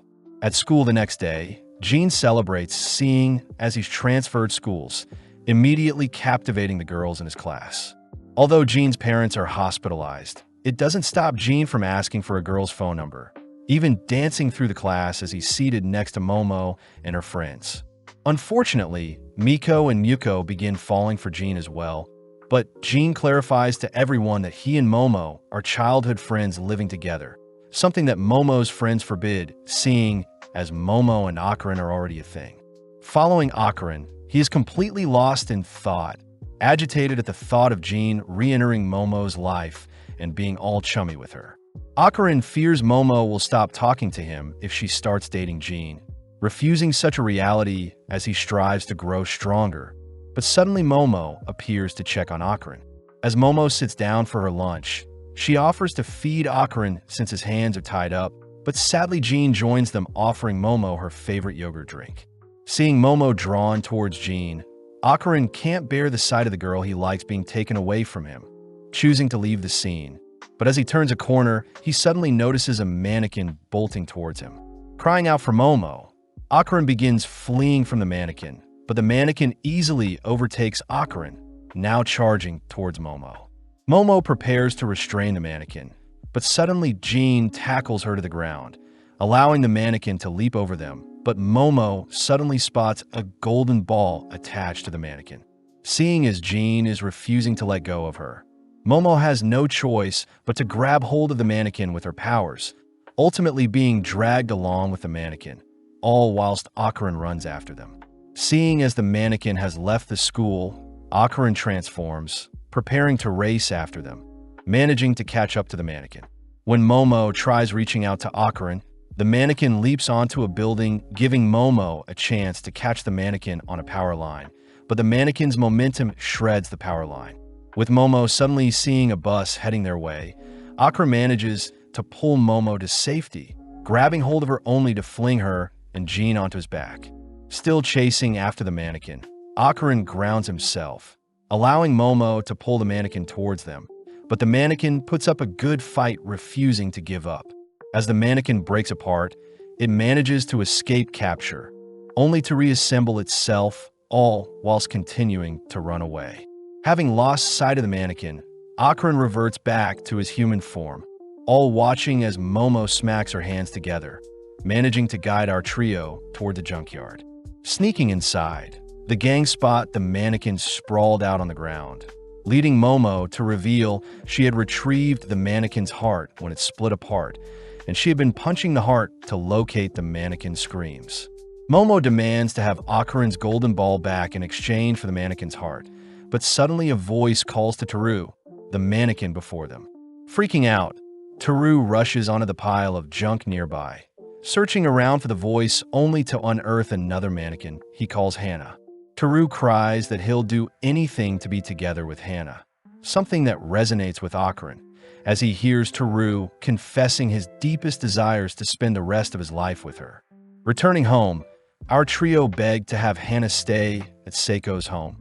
At school the next day, Jean celebrates seeing as he's transferred schools, immediately captivating the girls in his class. Although Jean's parents are hospitalized, it doesn't stop Jean from asking for a girl's phone number, even dancing through the class as he's seated next to Momo and her friends. Unfortunately, Miko and Yuko begin falling for Jean as well, but Jean clarifies to everyone that he and Momo are childhood friends living together, something that Momo's friends forbid, seeing as Momo and Akarin are already a thing. Following Akarin, he is completely lost in thought, agitated at the thought of Jean re-entering Momo's life and being all chummy with her. Akarin fears Momo will stop talking to him if she starts dating Jean, refusing such a reality as he strives to grow stronger. But suddenly Momo appears to check on Akarin. As Momo sits down for her lunch, she offers to feed Akarin since his hands are tied up, but sadly Jean joins them, offering Momo her favorite yogurt drink. Seeing Momo drawn towards Jean, Akarin can't bear the sight of the girl he likes being taken away from him, choosing to leave the scene. But as he turns a corner, he suddenly notices a mannequin bolting towards him. Crying out for Momo, Akarin begins fleeing from the mannequin, but the mannequin easily overtakes Akarin, now charging towards Momo. Momo prepares to restrain the mannequin, but suddenly Jean tackles her to the ground, allowing the mannequin to leap over them, but Momo suddenly spots a golden ball attached to the mannequin. Seeing as Jean is refusing to let go of her, Momo has no choice but to grab hold of the mannequin with her powers, ultimately being dragged along with the mannequin, all whilst Akarin runs after them. Seeing as the mannequin has left the school, Akarin transforms, preparing to race after them, managing to catch up to the mannequin. When Momo tries reaching out to Akarin, the mannequin leaps onto a building, giving Momo a chance to catch the mannequin on a power line, but the mannequin's momentum shreds the power line. With Momo suddenly seeing a bus heading their way, Akarin manages to pull Momo to safety, grabbing hold of her only to fling her and Jean onto his back. Still chasing after the mannequin, Akarin grounds himself, allowing Momo to pull the mannequin towards them, but the mannequin puts up a good fight, refusing to give up. As the mannequin breaks apart, it manages to escape capture, only to reassemble itself, all whilst continuing to run away. Having lost sight of the mannequin, Akarin reverts back to his human form, all watching as Momo smacks her hands together, managing to guide our trio toward the junkyard. Sneaking inside, the gang spot the mannequin sprawled out on the ground, leading Momo to reveal she had retrieved the mannequin's heart when it split apart, and she had been punching the heart to locate the mannequin's screams. Momo demands to have Akarin's golden ball back in exchange for the mannequin's heart, but suddenly a voice calls to Teru, the mannequin before them. Freaking out, Teru rushes onto the pile of junk nearby, searching around for the voice only to unearth another mannequin he calls Hannah. Teru cries that he'll do anything to be together with Hannah, something that resonates with Akarin, as he hears Teru confessing his deepest desires to spend the rest of his life with her. Returning home, our trio begged to have Hannah stay at Seiko's home,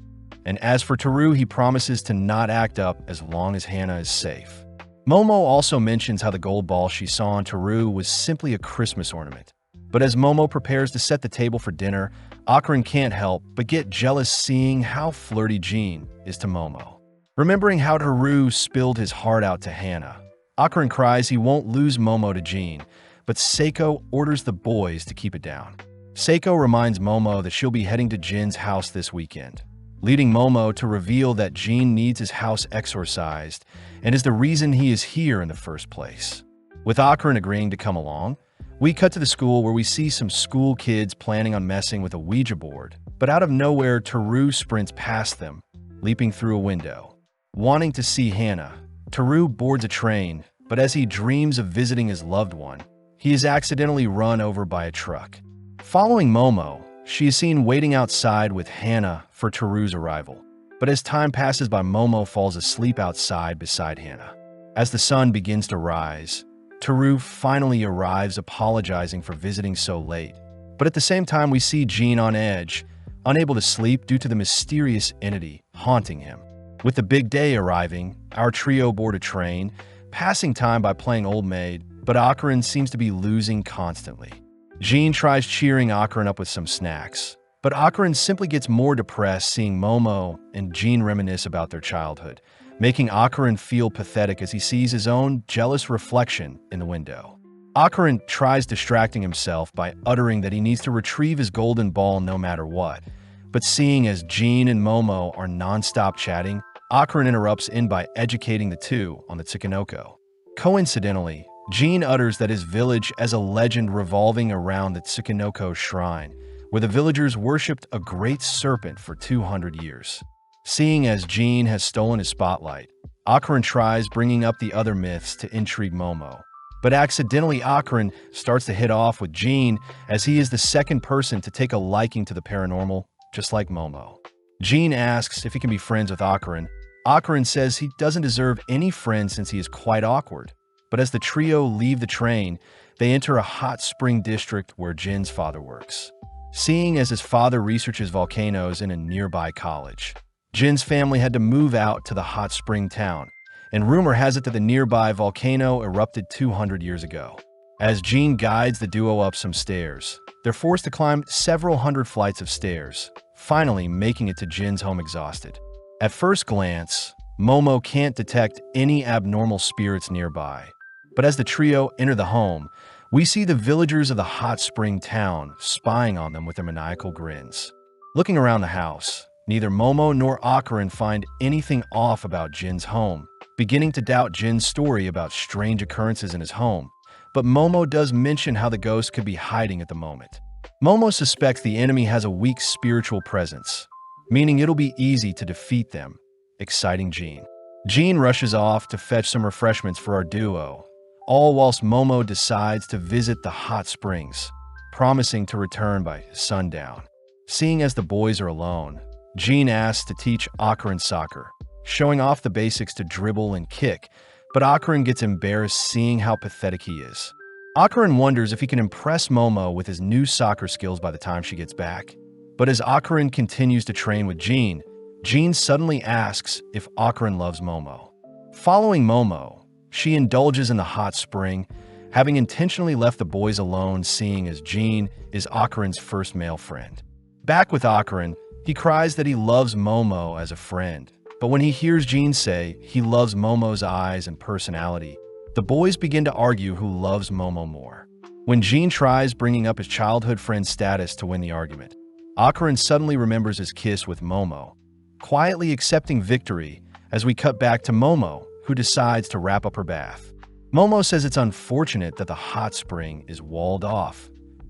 and as for Teru, he promises to not act up as long as Hannah is safe. Momo also mentions how the gold ball she saw on Teru was simply a Christmas ornament. But as Momo prepares to set the table for dinner, Akron can't help but get jealous seeing how flirty Jean is to Momo. Remembering how Teru spilled his heart out to Hannah, Akron cries he won't lose Momo to Jean, but Seiko orders the boys to keep it down. Seiko reminds Momo that she'll be heading to Jin's house this weekend, leading Momo to reveal that Jean needs his house exorcised and is the reason he is here in the first place. With Akron agreeing to come along, we cut to the school where we see some school kids planning on messing with a Ouija board, but out of nowhere, Teru sprints past them, leaping through a window. Wanting to see Hannah, Teru boards a train, but as he dreams of visiting his loved one, he is accidentally run over by a truck. Following Momo, she is seen waiting outside with Hannah for Teru's arrival. But as time passes by, Momo falls asleep outside beside Hannah. As the sun begins to rise, Teru finally arrives, apologizing for visiting so late. But at the same time, we see Jean on edge, unable to sleep due to the mysterious entity haunting him. With the big day arriving, our trio board a train, passing time by playing Old Maid, but Akron seems to be losing constantly. Jean tries cheering Akron up with some snacks, but Akron simply gets more depressed seeing Momo and Jean reminisce about their childhood, making Akron feel pathetic as he sees his own jealous reflection in the window. Akron tries distracting himself by uttering that he needs to retrieve his golden ball no matter what, but seeing as Jean and Momo are non-stop chatting, Akron interrupts in by educating the two on the Tsukinoko. Coincidentally, Jean utters that his village as a legend revolving around the Tsukinoko shrine, where the villagers worshipped a great serpent for 200 years. Seeing as Jean has stolen his spotlight, Akron tries bringing up the other myths to intrigue Momo. But accidentally, Akron starts to hit off with Jean as he is the second person to take a liking to the paranormal, just like Momo. Jean asks if he can be friends with Akron. Akron says he doesn't deserve any friends since he is quite awkward. But as the trio leave the train, they enter a hot spring district where Jin's father works. Seeing as his father researches volcanoes in a nearby college, Jin's family had to move out to the hot spring town, and rumor has it that the nearby volcano erupted 200 years ago. As Jean guides the duo up some stairs, they're forced to climb several hundred flights of stairs, finally making it to Jin's home exhausted. At first glance, Momo can't detect any abnormal spirits nearby. But as the trio enter the home, we see the villagers of the hot spring town spying on them with their maniacal grins. Looking around the house, neither Momo nor Akron find anything off about Jin's home, beginning to doubt Jin's story about strange occurrences in his home. But Momo does mention how the ghost could be hiding at the moment. Momo suspects the enemy has a weak spiritual presence, meaning it'll be easy to defeat them, exciting Jean. Jean rushes off to fetch some refreshments for our duo, all whilst Momo decides to visit the hot springs, promising to return by sundown. Seeing as the boys are alone, Jean asks to teach Akron soccer, showing off the basics to dribble and kick, but Akron gets embarrassed seeing how pathetic he is. Akron wonders if he can impress Momo with his new soccer skills by the time she gets back. But as Akron continues to train with Jean, Jean suddenly asks if Akron loves Momo. Following Momo, she indulges in the hot spring, having intentionally left the boys alone, seeing as Jean is Akron's first male friend. Back with Akron, he cries that he loves Momo as a friend, but when he hears Jean say he loves Momo's eyes and personality, the boys begin to argue who loves Momo more. When Jean tries bringing up his childhood friend's status to win the argument, Akron suddenly remembers his kiss with Momo, quietly accepting victory as we cut back to Momo, who decides to wrap up her bath. Momo says it's unfortunate that the hot spring is walled off,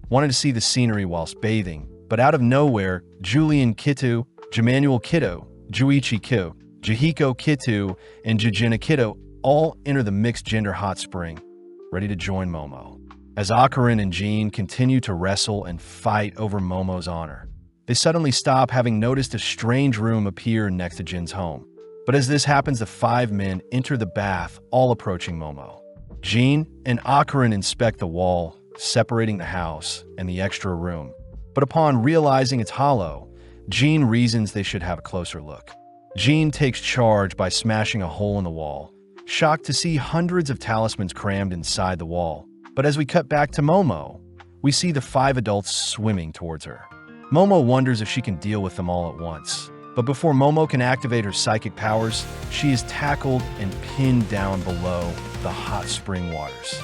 wanted to see the scenery whilst bathing, but out of nowhere, Julian Kitu, Jamanuel Kido, Juichi Kyo, Jihiko Kitu, and Jujina Kido all enter the mixed-gender hot spring, ready to join Momo. As Akron and Jean continue to wrestle and fight over Momo's honor, they suddenly stop, having noticed a strange room appear next to Jin's home. But as this happens, the five men enter the bath, all approaching Momo. Jean and Akron inspect the wall, separating the house and the extra room. But upon realizing it's hollow, Jean reasons they should have a closer look. Jean takes charge by smashing a hole in the wall, shocked to see hundreds of talismans crammed inside the wall. But as we cut back to Momo, we see the 5 adults swimming towards her. Momo wonders if she can deal with them all at once. But before Momo can activate her psychic powers, she is tackled and pinned down below the hot spring waters.